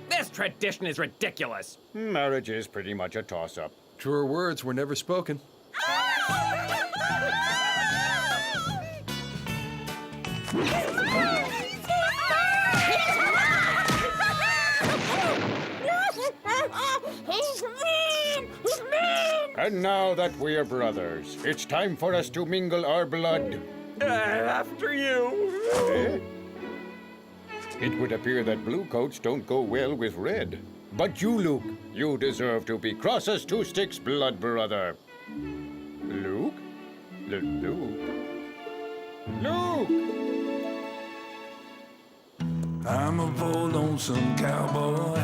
This tradition is ridiculous. Marriage is pretty much a toss-up. Truer words were never spoken. And now that we're brothers, it's time for us to mingle our blood. After you. Eh? It would appear that blue coats don't go well with red. But you, Luke, you deserve to be Cross's Two Sticks blood brother. Luke? Luke? Luke! I'm a bold, lonesome cowboy.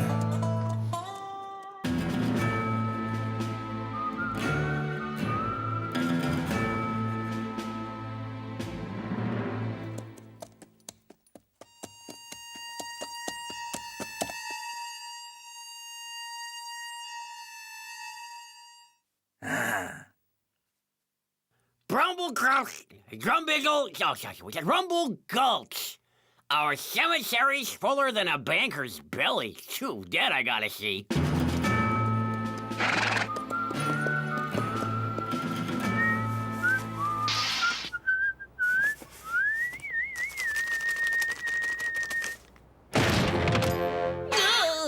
Brumble Gulch, Rumble Gulch. Our cemetery's fuller than a banker's belly. Phew, that I gotta see.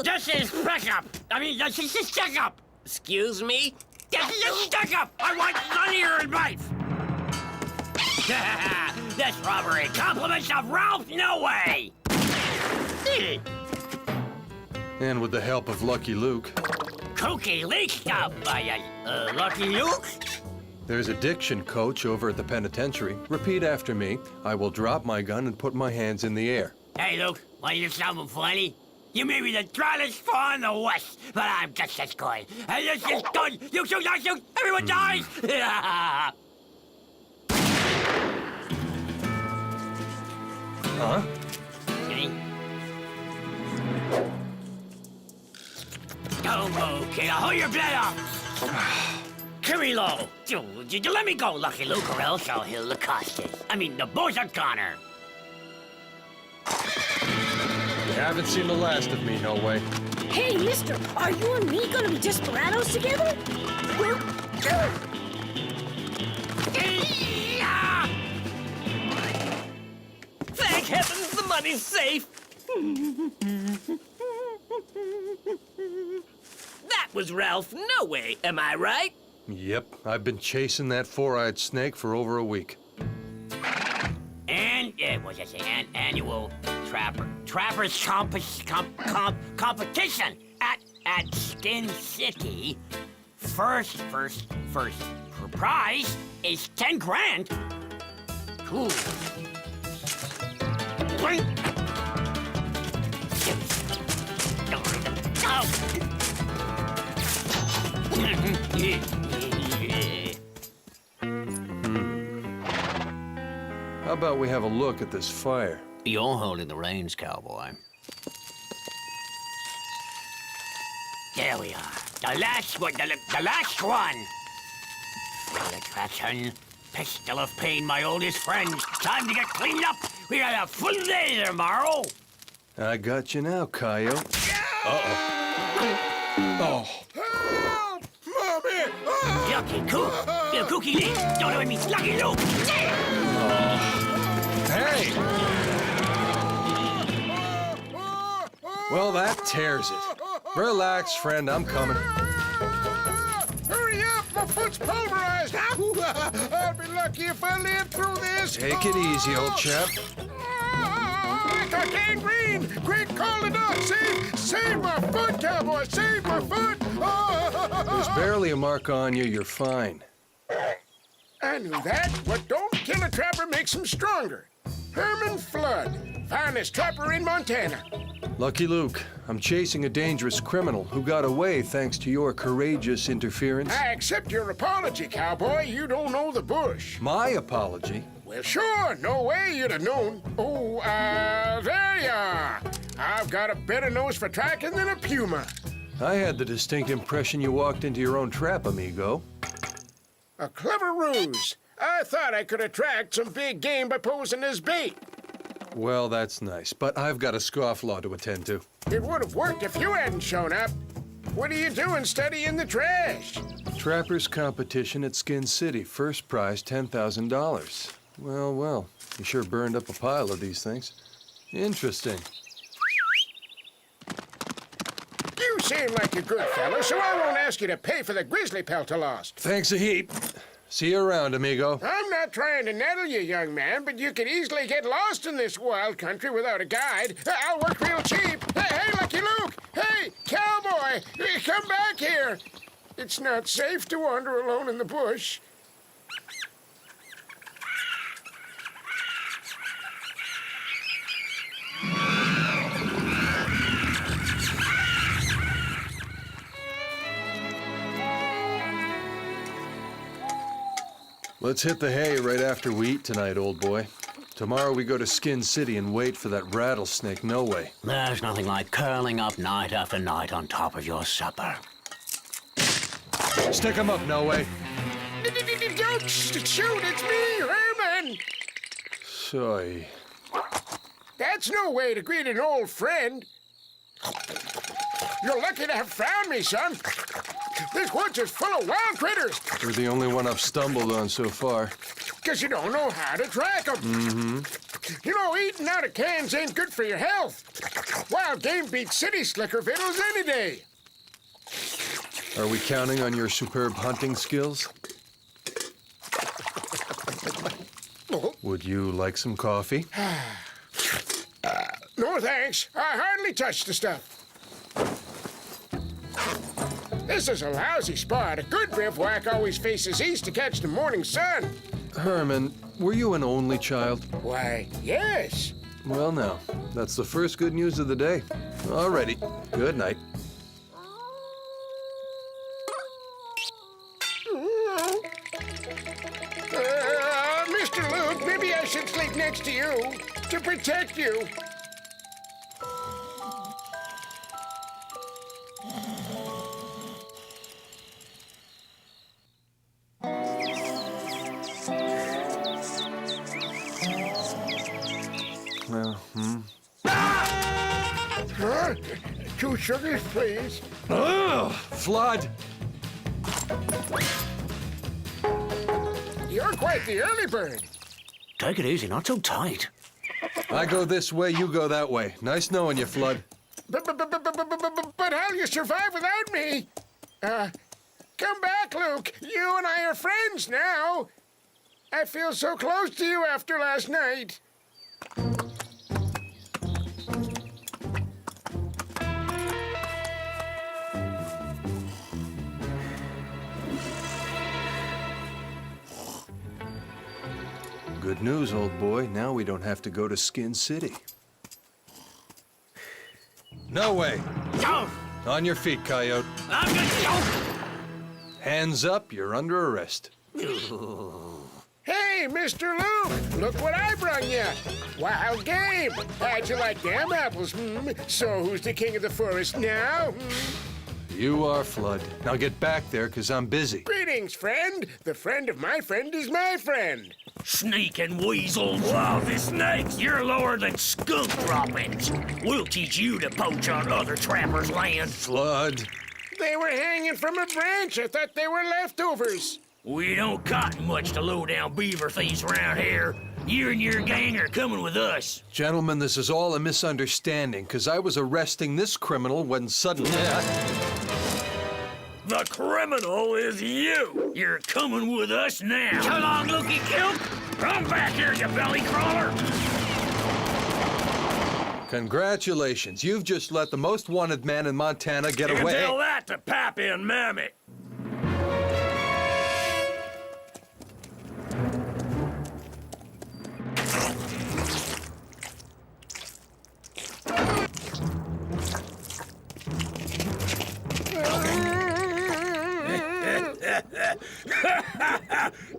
This is stuck-up. This is stuck-up. Excuse me? This is a stuck-up. I want none of your advice. This robbery compliments of Ralph No Way. And with the help of Lucky Luke. Cookie leak stop by Lucky Luke. There's a diction coach over at the penitentiary. Repeat after me. I will drop my gun and put my hands in the air. Hey, Luke, want to hear something funny? You may be the drollest paw in the West, but I'm just as good. And this is good. You shoot, I shoot, everyone dies. Huh? Okay, I'll hold your blood off. Kirilo, let me go, Lucky Luke, or else I'll heal the Costas. The boys are goner. You haven't seen the last of me, No Way. Hey, mister, are you and me gonna be desperados together? Thank heavens the money's safe. That was Ralph No Way, am I right? Yep, I've been chasing that four-eyed snake for over a week. And, annual Trappers competition at Skin City. First prize is 10 grand. Cool. How about we have a look at this fire? You're holding the reins, cowboy. There we are. The last one, the last one. Feel it, Ratson. Pistol of pain, my oldest friend. Time to get cleaned up. We got a full day tomorrow. I got you now, Coyote. Help! Mommy! Lucky Cook. You cookie leg. Don't let me. Lucky Luke. Hey! Well, that tears it. Relax, friend, I'm coming. Hurry up! My foot's pulverized! I'll be lucky if I live through this! Take it easy, old chap. I got gangrene! Quick, call the doc! Save my foot, cowboy! Save my foot! There's barely a mark on you, you're fine. I knew that. What don't kill a trapper makes him stronger. Herman Flood, finest trapper in Montana. Lucky Luke, I'm chasing a dangerous criminal who got away thanks to your courageous interference. I accept your apology, cowboy. You don't know the bush. My apology? Well, sure. No way you'd have known. Oh, there you are. I've got a better nose for tracking than a puma. I had the distinct impression you walked into your own trap, amigo. A clever ruse. I thought I could attract some big game by posing as bait. Well, that's nice, but I've got a scofflaw to attend to. It would have worked if you hadn't shown up. What are you doing studying the trash? Trappers competition at Skin City. First prize, $10,000. Well, you sure burned up a pile of these things. Interesting. You seem like a good fellow, so I won't ask you to pay for the grizzly pelt I lost. Thanks a heap. See you around, amigo. I'm not trying to nettle you, young man, but you could easily get lost in this wild country without a guide. I'll work real cheap. Hey, Lucky Luke! Hey, cowboy! Come back here! It's not safe to wander alone in the bush. Let's hit the hay right after we eat tonight, old boy. Tomorrow we go to Skin City and wait for that rattlesnake, no way. There's nothing like curling up night after night on top of your supper. Stick 'em up, no way. Don't shoot, it's me, Herman! Soy. That's no way to greet an old friend. You're lucky to have found me, son. This woods is full of wild critters. You're the only one I've stumbled on so far. Because you don't know how to track them. Mm-hmm. You know, eating out of cans ain't good for your health. Wild game beats city slicker vittles any day. Are we counting on your superb hunting skills? Would you like some coffee? No, thanks. I hardly touch the stuff. This is a lousy spot. A good bivouac always faces east to catch the morning sun. Herman, were you an only child? Why, yes. Well, now, that's the first good news of the day. Alrighty. Good night. Mr. Luke, maybe I should sleep next to you to protect you. Huh? 2 sugars, please. Ugh! Flood! You're quite the early bird. Take it easy, not so tight. I go this way, you go that way. Nice knowing you, Flood. But how'll you survive without me? Come back, Luke. You and I are friends now. I feel so close to you after last night. Good news, old boy. Now we don't have to go to Skin City. No way. Go! On your feet, Coyote. I'm gonna go! Hands up, you're under arrest. Hey, Mr. Luke, look what I brought you. Wild game. How'd you like them apples? So who's the king of the forest now? You are, Flood. Now get back there, because I'm busy. Greetings, friend. The friend of my friend is my friend. Sneaking weasels. Wow, the snakes. You're lower than skunk droppings. We'll teach you to poach on other trappers' land. Flood. They were hanging from a branch. I thought they were leftovers. We don't got much to low down beaver thieves around here. You and your gang are coming with us. Gentlemen, this is all a misunderstanding, because I was arresting this criminal when suddenly... The criminal is you. You're coming with us now. So long, Lukey Kilp. Come back here, you belly crawler. Congratulations. You've just let the most wanted man in Montana get away. Tell that to Pappy and Mammy.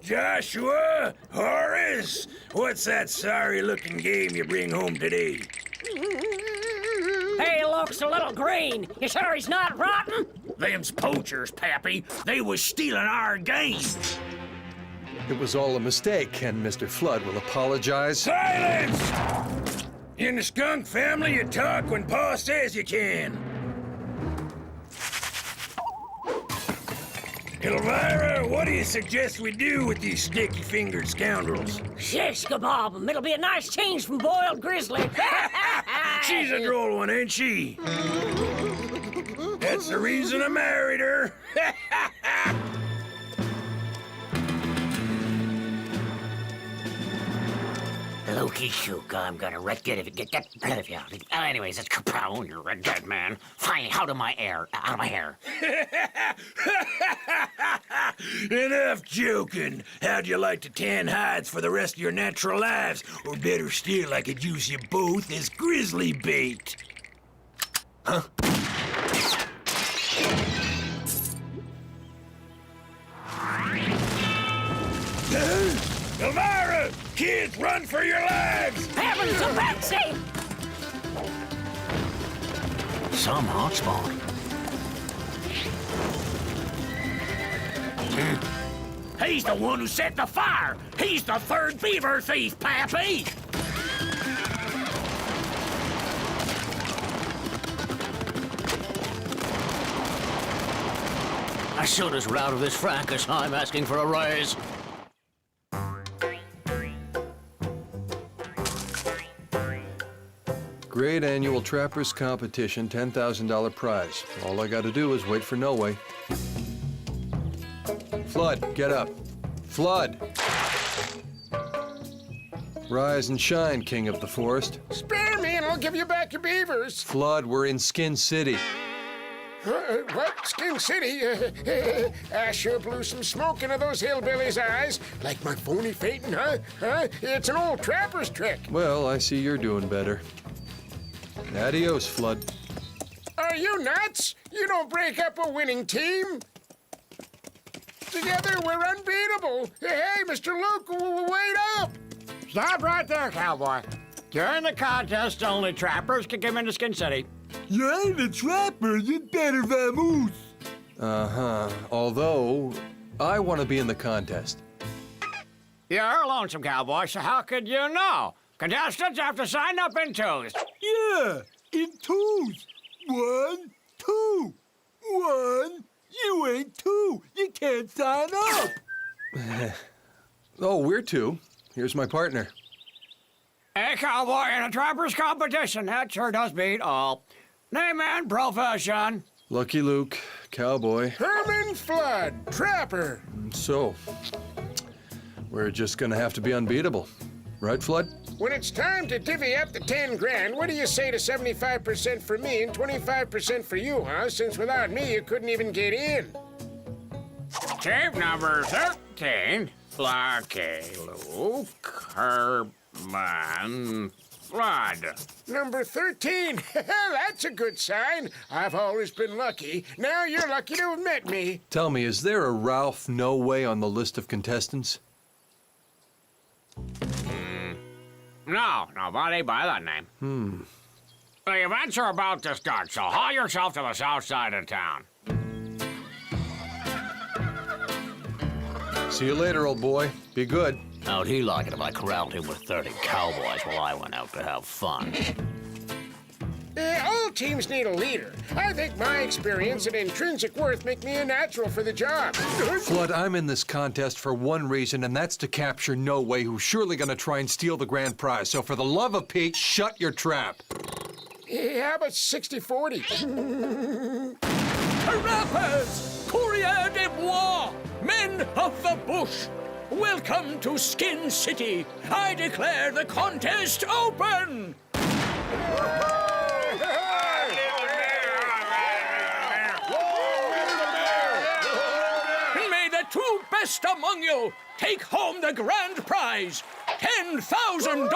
Joshua, Horace, what's that sorry-looking game you bring home today? He looks a little green. You sure he's not rotten? Them's poachers, Pappy. They was stealing our game. It was all a mistake, and Mr. Flood will apologize. Silence! In the skunk family, you talk when Pa says you can. Elvira, what do you suggest we do with these sticky-fingered scoundrels? Shish kebab. It'll be a nice change from boiled grizzly. She's a droll one, ain't she? That's the reason I married her. Loki shook, I'm gonna get rid of you. Anyways, it's Capone, you're a dead man. Fine, out of my hair. Enough joking. How'd you like to tan hides for the rest of your natural lives? Or better still, I could use you both as grizzly bait. Huh? Elvira! Kids, run for your lives! Heavens to Betsy! Some hotspot. He's the one who set the fire! He's the third beaver thief, Pappy! I should as out of this fracas. I'm asking for a raise. Great annual trappers competition, $10,000 prize. All I gotta do is wait for No Way. Flood, get up. Flood! Rise and shine, king of the forest. Spare me and I'll give you back your beavers. Flood, we're in Skin City. What? Skin City? I sure blew some smoke into those hillbillies' eyes. Like my phony fainting, huh? It's an old trapper's trick. Well, I see you're doing better. Adios, Flood. Are you nuts? You don't break up a winning team. Together, we're unbeatable. Hey, Mr. Luke, wait up. Stop right there, cowboy. During the contest, only trappers can come into Skin City. You ain't a trapper. You better vamoose. Uh-huh. Although, I want to be in the contest. You're a lonesome cowboy, so how could you know? Contestants have to sign up in twos. Yeah, in twos. 1, 2. 1. You ain't two. You can't sign up. Oh, we're two. Here's my partner. A cowboy in a trapper's competition. That sure does beat all. Name and profession. Lucky Luke, cowboy. Herman Flood, trapper. So, we're just gonna have to be unbeatable. Right, Flood? When it's time to divvy up the 10 grand, what do you say to 75% for me and 25% for you, huh? Since without me, you couldn't even get in. Tape number 13. Lucky Luke, Herman Flood. Number 13. That's a good sign. I've always been lucky. Now you're lucky to have met me. Tell me, is there a Ralph No Way on the list of contestants? No, nobody by that name. The events are about to start, so haul yourself to the south side of town. See you later, old boy. Be good. How'd he like it if I corralled him with 30 cowboys while I went out to have fun? All teams need a leader. I think my experience and intrinsic worth make me a natural for the job. Flood, I'm in this contest for one reason, and that's to capture No Way, who's surely gonna try and steal the grand prize. So for the love of Pete, shut your trap. How about 60-40? Rappers, courrier de bois, men of the bush, welcome to Skin City. I declare the contest open. May the two best among you take home the grand prize, $10,000.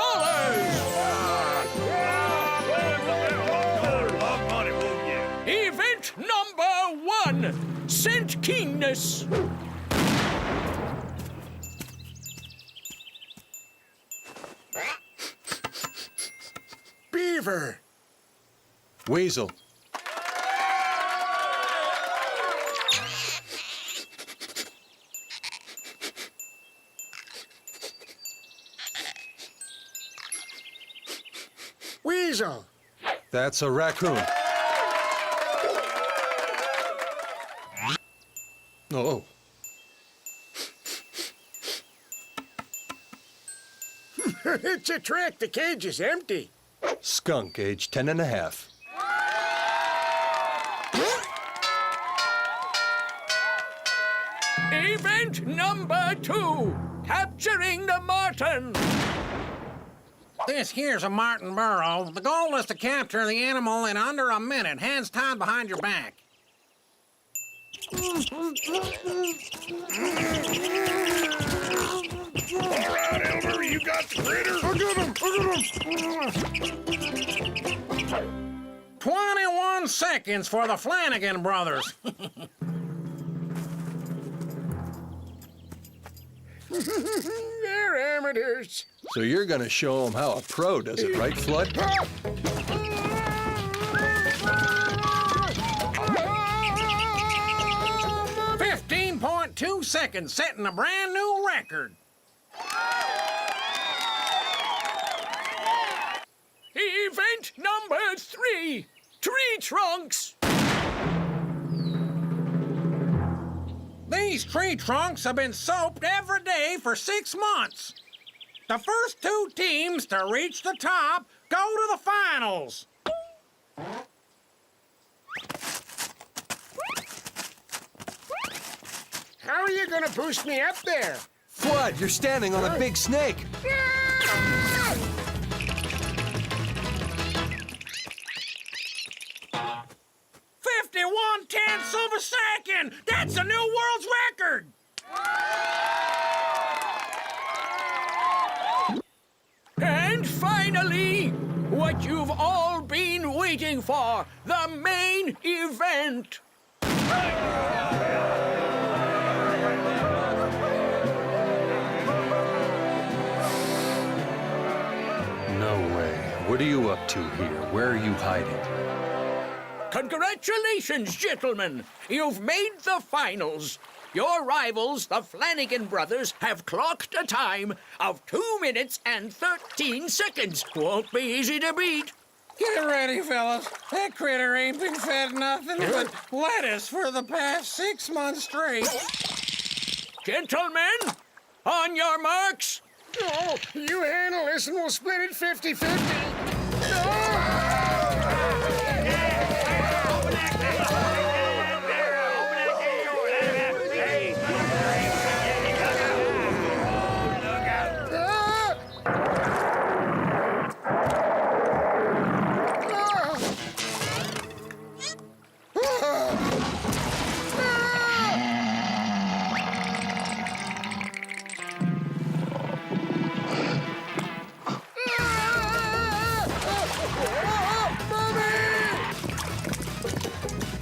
Event number 1, Scent Keenness. Beaver. Weasel. Weasel. That's a raccoon. Oh. It's a trick. The cage is empty. Skunk, age 10 and a half. Event number 2, capturing the marten. This here's a marten burrow. The goal is to capture the animal in under a minute, hands tied behind your back. All right, Elmer, you got the critter. I got him. 21 seconds for the Flanagan brothers. They're amateurs. So you're gonna show them how a pro does it, right, Flood? 15.2 seconds, setting a brand new record. Event number 3, tree trunks. These tree trunks have been soaped every day for 6 months. The first 2 teams to reach the top go to the finals. How are you gonna boost me up there? Flood, you're standing on a big snake. 51/10 of a second! That's a new world's record! And finally, what you've all been waiting for, the main event. No way. What are you up to here? Where are you hiding? Congratulations, gentlemen! You've made the finals. Your rivals, the Flanagan brothers, have clocked a time of 2 minutes and 13 seconds. Won't be easy to beat. Get ready, fellas. That critter ain't been fed nothing but lettuce for the past 6 months straight. Gentlemen, on your marks. Oh, you handle this and we'll split it 50-50.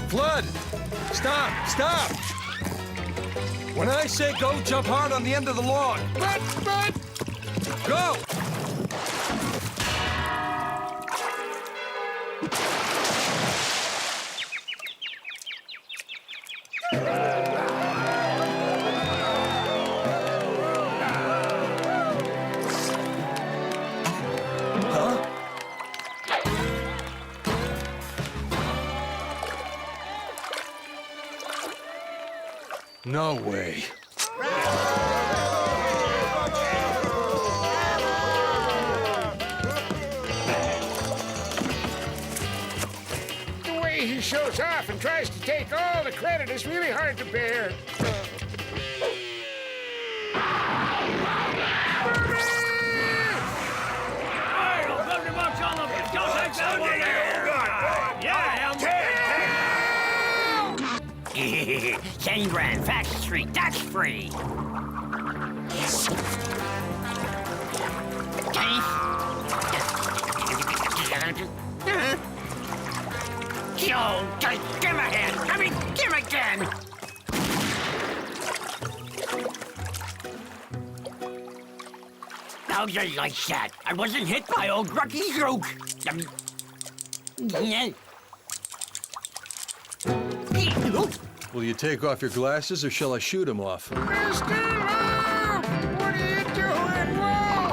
Flood! Stop! Stop! When I say go, jump hard on the end of the log. But... Go! No way. The way he shows off and tries to take all the credit is really hard to bear. Ken Grand, Fact Street, that's free. Joe, just give him a hand. I mean, give him again. How do you like that? I wasn't hit by old Rookie Rook. Will you take off your glasses or shall I shoot him off? Mr. Love! What are you doing? Whoa!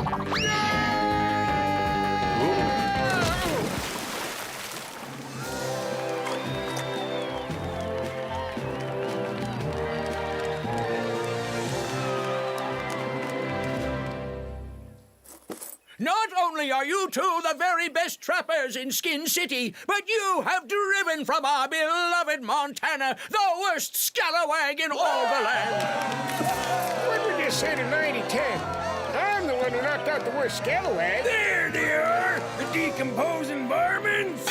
Not only are you two the very best trappers in Skin City, but you have driven from our beloved Montana the worst scalawag in all the land. What would you say to 90-10? I'm the one who knocked out the worst scalawag. There they are, the decomposing varmints.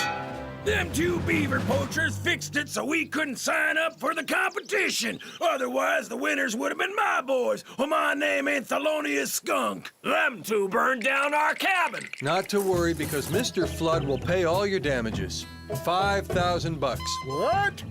Them two beaver poachers fixed it so we couldn't sign up for the competition. Otherwise, the winners would have been my boys. Well, my name ain't Thelonious Skunk. Them two burned down our cabin. Not to worry, because Mr. Flood will pay all your damages. $5,000. What?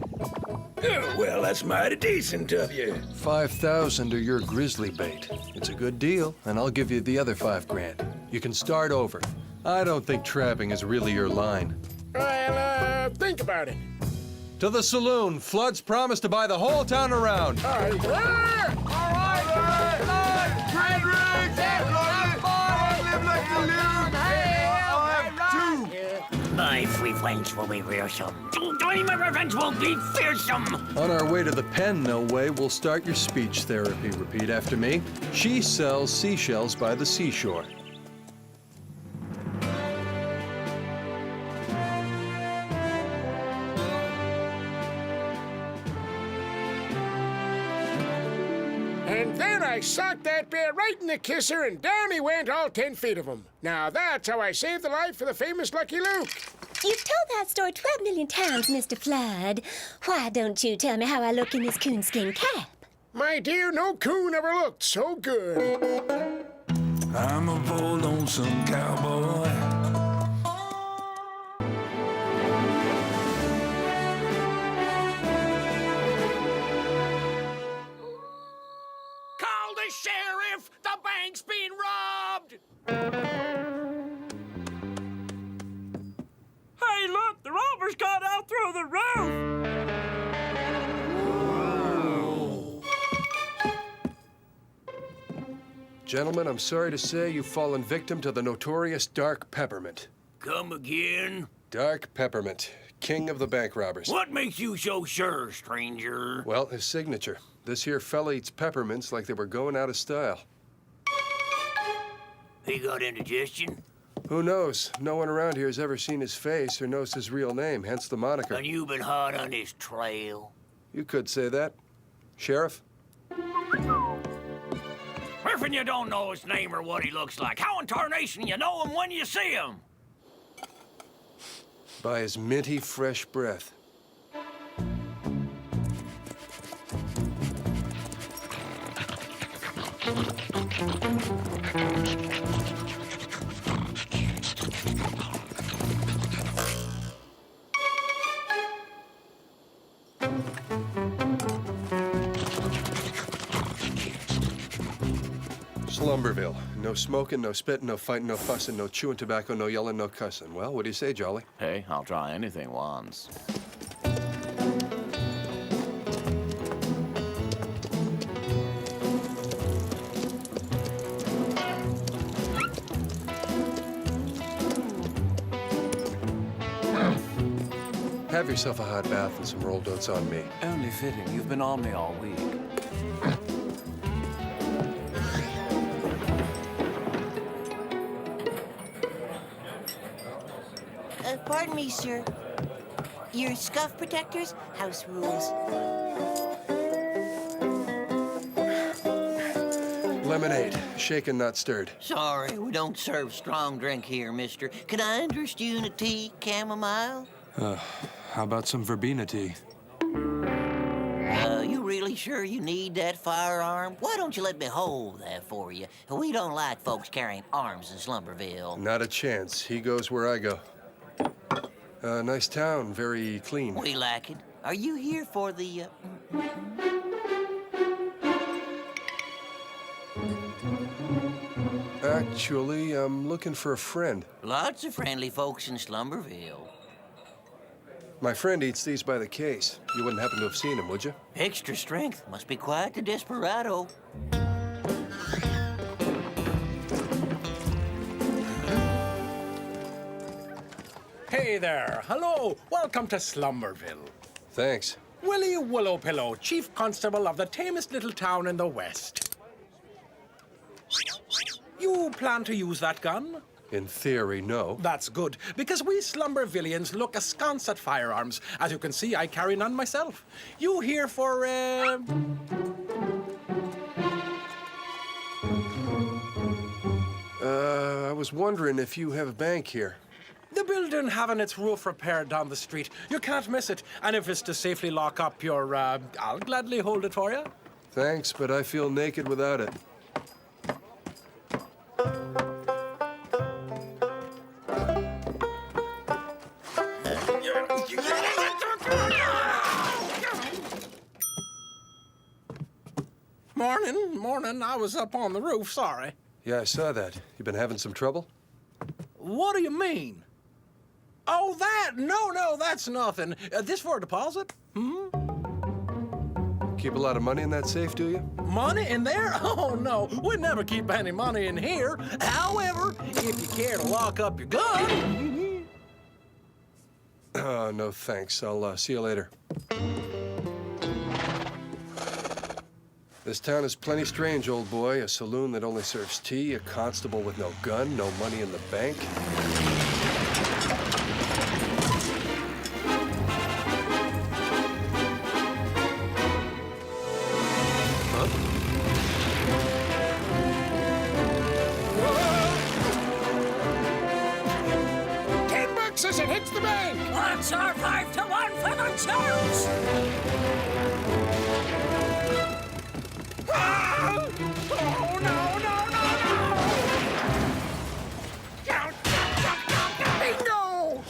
Oh, well, that's mighty decent of you. 5,000 or your grizzly bait. It's a good deal, and I'll give you the other $5,000. You can start over. I don't think trapping is really your line. Well, think about it. To the saloon. Flood's promised to buy the whole town around. All right. My revenge will be fearsome. My revenge will be fearsome. On our way to the pen, no way, we'll start your speech therapy. Repeat after me. She sells seashells by the seashore. And then I socked that bear right in the kisser, and down he went, all 10 feet of him. Now that's how I saved the life of the famous Lucky Luke. You've told that story 12 million times, Mr. Flood. Why don't you tell me how I look in this coonskin cap? My dear, no coon ever looked so good. I'm a bold lonesome cowboy. Call the sheriff! The bank's being robbed! Hey, look! The robbers got out through the roof! Gentlemen, I'm sorry to say you've fallen victim to the notorious Dark Peppermint. Come again? Dark Peppermint, king of the bank robbers. What makes you so sure, stranger? Well, his signature. This here fella eats peppermints like they were going out of style. He got indigestion? Who knows? No one around here has ever seen his face or knows his real name, hence the moniker. And you've been hot on his trail? You could say that. Sheriff? Griffin, you don't know his name or what he looks like. How in tarnation you know him when you see him? By his minty, fresh breath. Slumberville. No smoking, no spitting, no fighting, no fussing, no chewing tobacco, no yelling, no cussing. Well, what do you say, Jolly? Hey, I'll try anything once. Have yourself a hot bath and some rolled oats on me. Only fitting. You've been on me all week. Pardon me, sir. Your scuff protectors? House rules. Lemonade, shaken, not stirred. Sorry, we don't serve strong drink here, mister. Can I interest you in a tea, chamomile? How about some verbena tea? You really sure you need that firearm? Why don't you let me hold that for you? We don't like folks carrying arms in Slumberville. Not a chance. He goes where I go. Nice town, very clean. We like it. Are you here for the, Actually, I'm looking for a friend. Lots of friendly folks in Slumberville. My friend eats these by the case. You wouldn't happen to have seen him, would you? Extra strength. Must be quite the desperado. Hey there. Hello. Welcome to Slumberville. Thanks. Willie Willowpillow, Chief Constable of the tamest little town in the West. You plan to use that gun? In theory, no. That's good, because we Slumbervillians look askance at firearms. As you can see, I carry none myself. You here for, I was wondering if you have a bank here. The building having its roof repaired down the street. You can't miss it. And if it's to safely lock up your, I'll gladly hold it for you. Thanks, but I feel naked without it. Morning. I was up on the roof, sorry. Yeah, I saw that. You been having some trouble? What do you mean? Oh, that? No, that's nothing. This for a deposit? Keep a lot of money in that safe, do you? Money in there? Oh, no. We never keep any money in here. However, if you care to lock up your gun... No, thanks. I'll see you later. This town is plenty strange, old boy. A saloon that only serves tea, a constable with no gun, no money in the bank. Huh? 10 bucks as it hits the bank! Odds are 5 to 1 for the Jones! Oh, no! Bingo!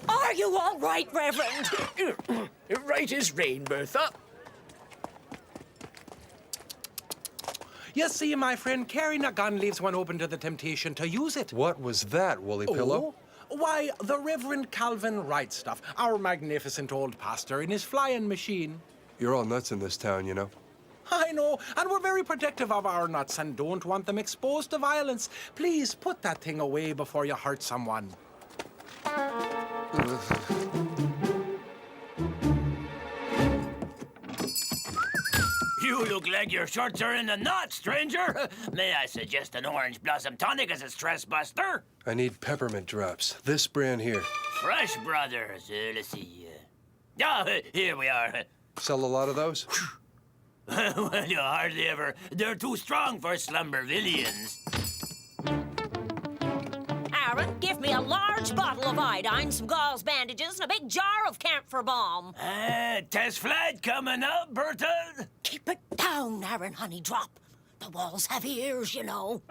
Are you all right, Reverend? Right as rain, Bertha. You see, my friend, carrying a gun leaves one open to the temptation to use it. What was that, Woolly Pillow? Why, the Reverend Calvin Wright stuff, our magnificent old pastor in his flying machine. You're all nuts in this town, you know. I know, and we're very protective of our nuts and don't want them exposed to violence. Please put that thing away before you hurt someone. You look like your shorts are in a knot, stranger. May I suggest an orange blossom tonic as a stress buster? I need peppermint drops. This brand here. Fresh Brothers. Let's see. Here we are. Sell a lot of those? Well, you hardly ever. They're too strong for Slumbervillians. Aaron, give me a large bottle of iodine, some gauze bandages, and a big jar of camphor balm. Test flight coming up, Bertha. Keep it down, Aaron, honey, drop. The walls have ears, you know.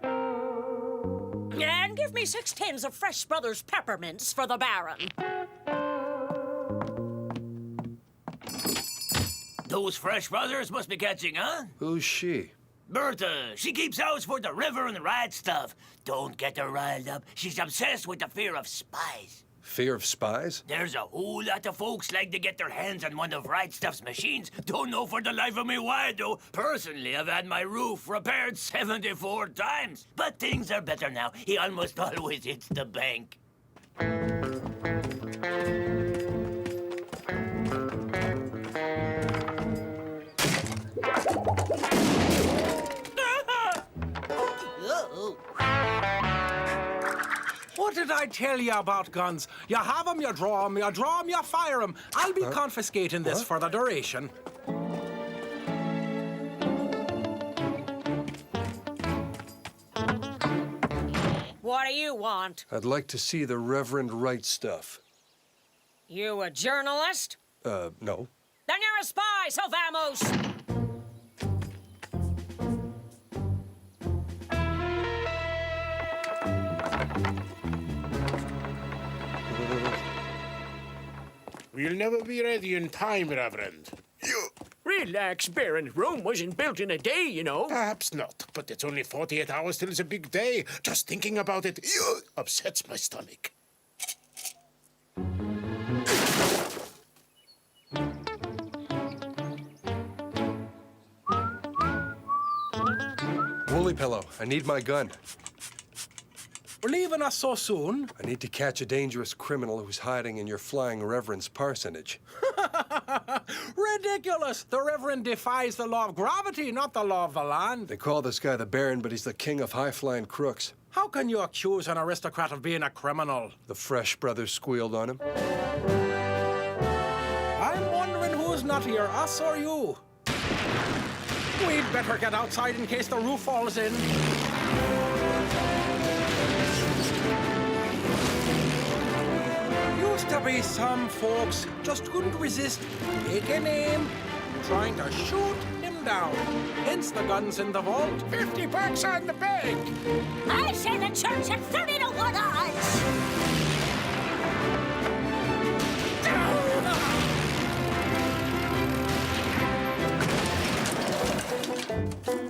And give me 6 tins of Fresh Brothers peppermints for the Baron. Those Fresh Brothers must be catching on. Who's she? Bertha, she keeps house for the Reverend Wright stuff. Don't get her riled up. She's obsessed with the fear of spies. Fear of spies? There's a whole lot of folks like to get their hands on one of Wright stuff's machines. Don't know for the life of me why, though. Personally, I've had my roof repaired 74 times. But things are better now. He almost always hits the bank. What did I tell you about guns? You have 'em, you draw 'em, you draw 'em, you fire 'em. I'll be confiscating this for the duration. What do you want? I'd like to see the Reverend write stuff. You a journalist? No. Then you're a spy, so vamos! We'll never be ready in time, Reverend. Relax, Baron. Rome wasn't built in a day, you know. Perhaps not, but it's only 48 hours till it's a big day. Just thinking about it upsets my stomach. Woolly Pillow, I need my gun. We're leaving us so soon? I need to catch a dangerous criminal who's hiding in your flying Reverend's parsonage. Ridiculous! The Reverend defies the law of gravity, not the law of the land. They call this guy the Baron, but he's the king of high-flying crooks. How can you accuse an aristocrat of being a criminal? The Fresh brothers squealed on him. I'm wondering who's nuttier, us or you? We'd better get outside in case the roof falls in. Used to be some folks just couldn't resist taking aim, trying to shoot him down. Hence the guns in the vault. $50 on the bank. I say the church at 30 to 1 odds!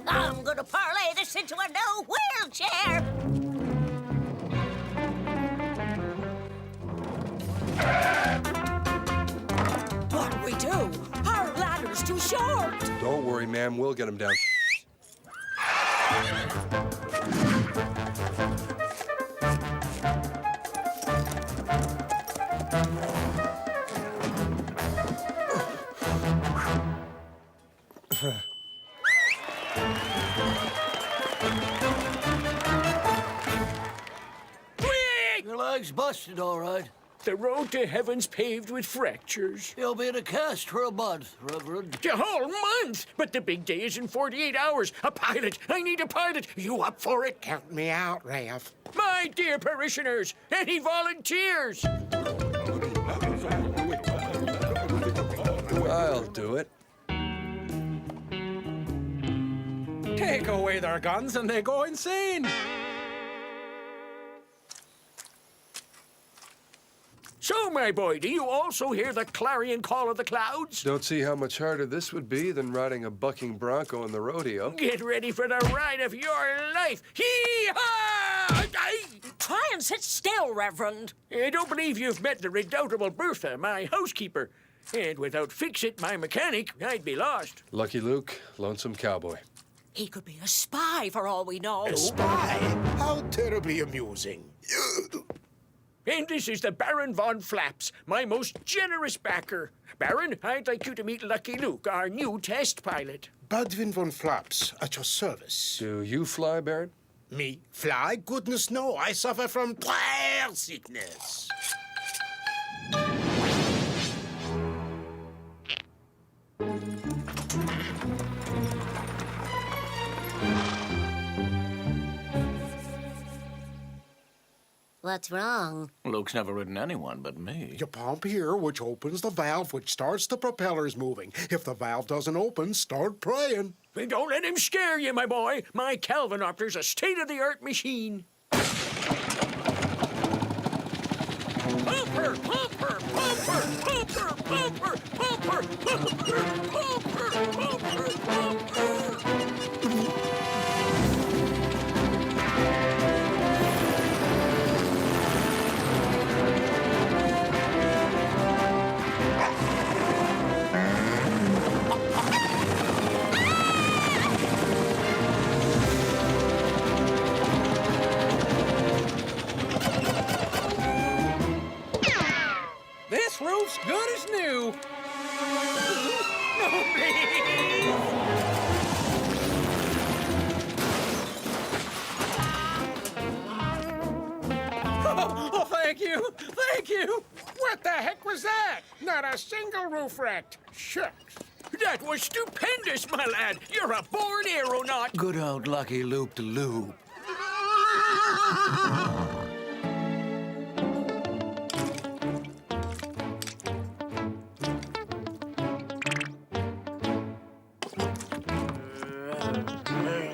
I'm gonna parlay this into a no wheelchair! What do we do? Our ladder's too short! Don't worry, ma'am. We'll get him down. Your leg's busted, all right. The road to heaven's paved with fractures. You'll be in a cast for a month, Reverend. A whole month? But the big day is in 48 hours. A pilot. I need a pilot. You up for it? Count me out, Ralph. My dear parishioners, any volunteers? I'll do it. Take away their guns and they go insane. So, my boy, do you also hear the clarion call of the clouds? Don't see how much harder this would be than riding a bucking bronco in the rodeo. Get ready for the ride of your life. Hee-haw! Try and sit still, Reverend. I don't believe you've met the redoubtable Bertha, my housekeeper. And without Fix-It, my mechanic, I'd be lost. Lucky Luke, lonesome cowboy. He could be a spy for all we know. A spy? How terribly amusing. And this is the Baron von Flaps, my most generous backer. Baron, I'd like you to meet Lucky Luke, our new test pilot. Budwin von Flaps, at your service. Do you fly, Baron? Me? Fly? Goodness, no. I suffer from air sickness. What's wrong? Luke's never ridden anyone but me. You pump here, which opens the valve, which starts the propellers moving. If the valve doesn't open, start praying. Don't let him scare you, my boy. My Calvinopter's a state-of-the-art machine. Pumper, pumper, pumper, pumper, pumper, pumper, pumper, pumper, pumper, pumper. This roof's good as new. No, please! Oh, thank you. Thank you. What the heck was that? Not a single roof wrecked. Shucks. That was stupendous, my lad. You're a born aeronaut. Good old Lucky Loop-de-Loop.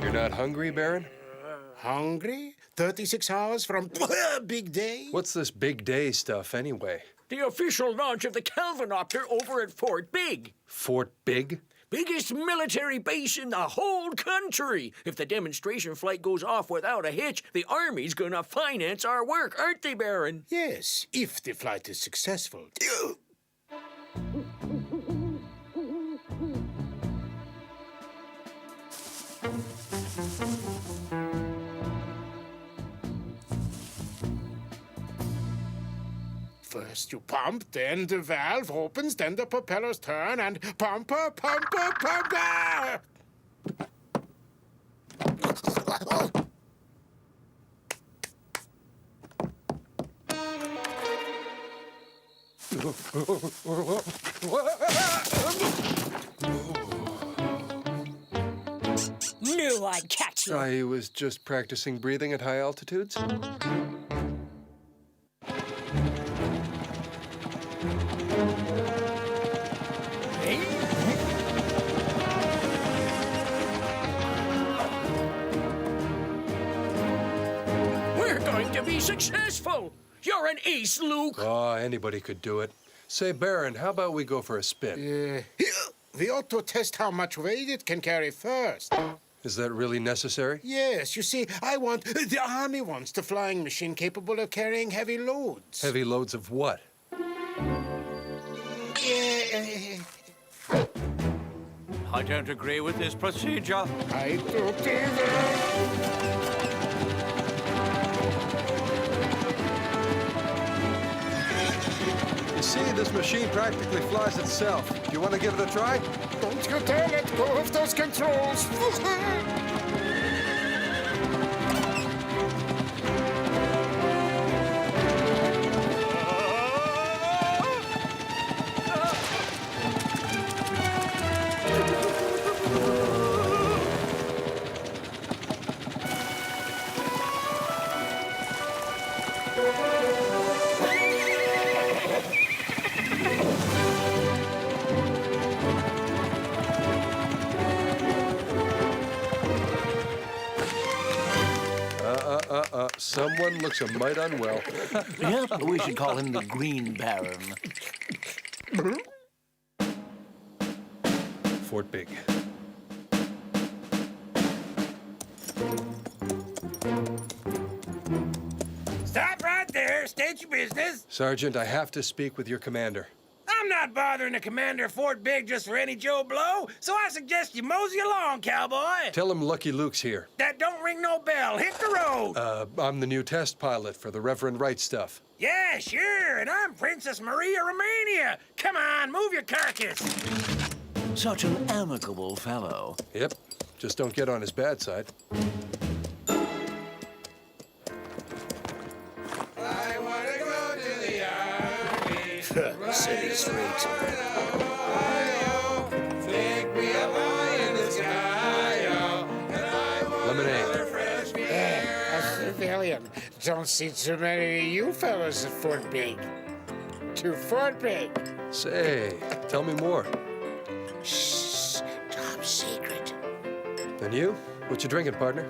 You're not hungry, Baron? Hungry? 36 hours from big day? What's this big day stuff, anyway? The official launch of the Calvinopter over at Fort Big. Fort Big? Biggest military base in the whole country. If the demonstration flight goes off without a hitch, the Army's gonna finance our work, aren't they, Baron? Yes, if the flight is successful. First you pump, then the valve opens, then the propellers turn, and pumper, pumper, pumper! Knew I'd catch you. I was just practicing breathing at high altitudes. We're going to be successful. You're an ace, Luke. Oh, anybody could do it. Say, Baron, how about we go for a spin? We ought to test how much weight it can carry first. Is that really necessary? Yes, you see, the Army wants the flying machine capable of carrying heavy loads. Heavy loads of what? I don't agree with this procedure. I don't either. You see, this machine practically flies itself. Do you want to give it a try? Don't you dare let go of those controls. Someone looks a mite unwell. Yep, we should call him the Green Baron. Fort Big. Stop right there. State your business. Sergeant, I have to speak with your commander. I'm not bothering the commander of Fort Big just for any Joe Blow, so I suggest you mosey along, cowboy. Tell him Lucky Luke's here. That don't ring no bell. Hit the road. I'm the new test pilot for the Reverend Wright stuff. Yeah, sure, and I'm Princess Maria Romania. Come on, move your carcass. Such an amicable fellow. Yep, just don't get on his bad side. I want to go to the Army. City streets. Take me up high in the sky, Lemonade. A civilian. Don't see too many of you fellas at Fort Big. To Fort Big. Say, tell me more. Shh, top secret. And you? What you drinking, partner?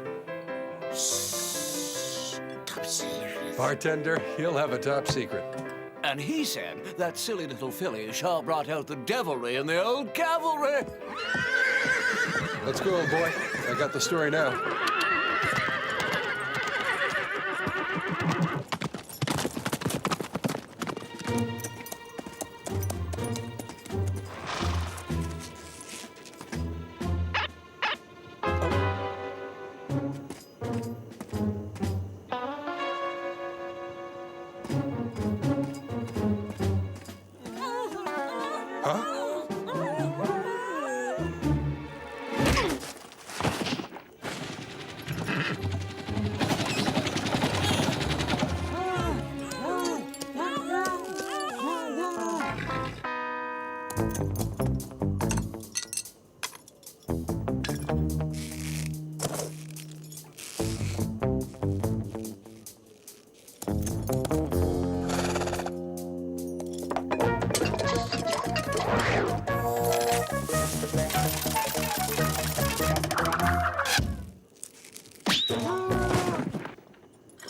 Shh, top secret. Bartender, he'll have a top secret. And he said that silly little filly sure brought out the devilry in the old cavalry. Let's go, old boy. I got the story now.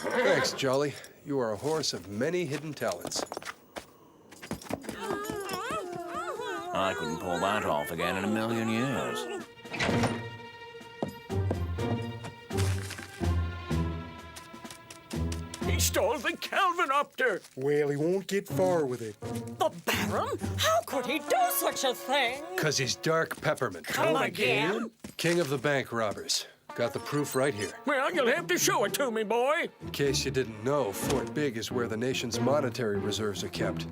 Thanks, Jolly. You are a horse of many hidden talents. I couldn't pull that off again in a million years. He stole the Calvinopter. Well, he won't get far with it. The Baron? How could he do such a thing? 'Cause he's Dark Peppermint. Come again? King of the bank robbers. Got the proof right here. Well, you'll have to show it to me, boy. In case you didn't know, Fort Big is where the nation's monetary reserves are kept.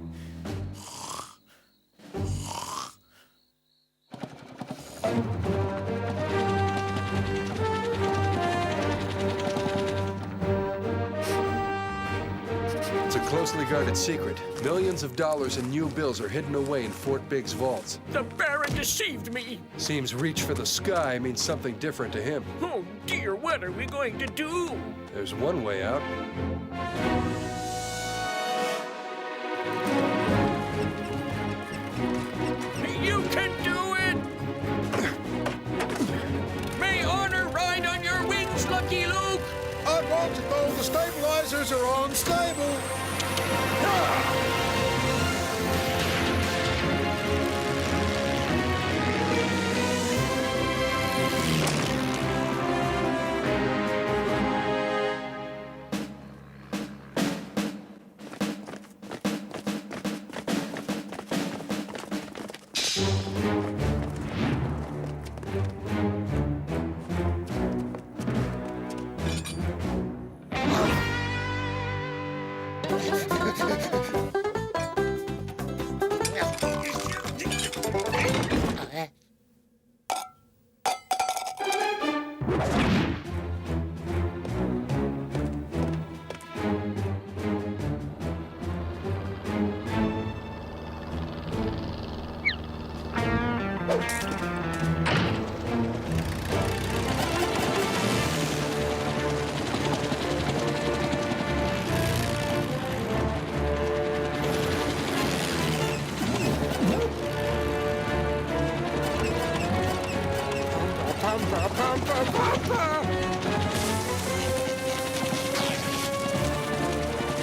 It's a closely guarded secret. Millions of dollars in new bills are hidden away in Fort Big's vaults. The Baron deceived me. Seems reach for the sky means something different to him. Oh, dear, what are we going to do? There's one way out. You can do it! May honor ride on your wings, Lucky Luke! I want to know the stabilizers are unstable.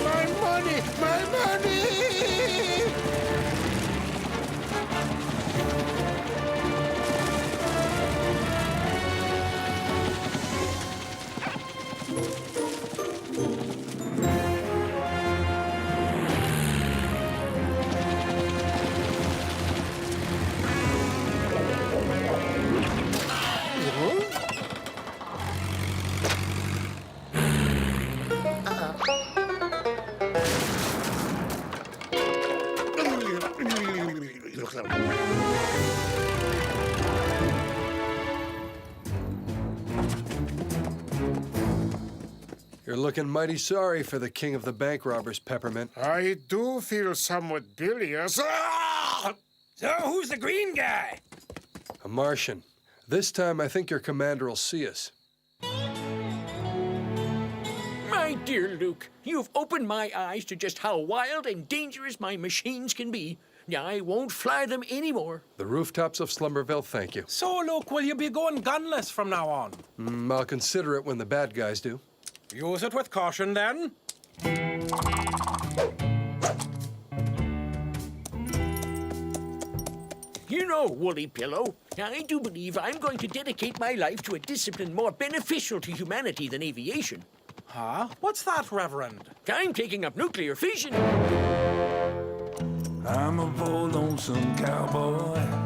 My money! My money! You're looking mighty sorry for the king of the bank robbers, Peppermint. I do feel somewhat bilious. Ah! So, who's the green guy? A Martian. This time, I think your commander will see us. My dear Luke, you've opened my eyes to just how wild and dangerous my machines can be. I won't fly them anymore. The rooftops of Slumberville thank you. So, Luke, will you be going gunless from now on? I'll consider it when the bad guys do. Use it with caution, then. You know, Woolly Pillow, I do believe I'm going to dedicate my life to a discipline more beneficial to humanity than aviation. Huh? What's that, Reverend? I'm taking up nuclear fission. I'm a bold, lonesome cowboy.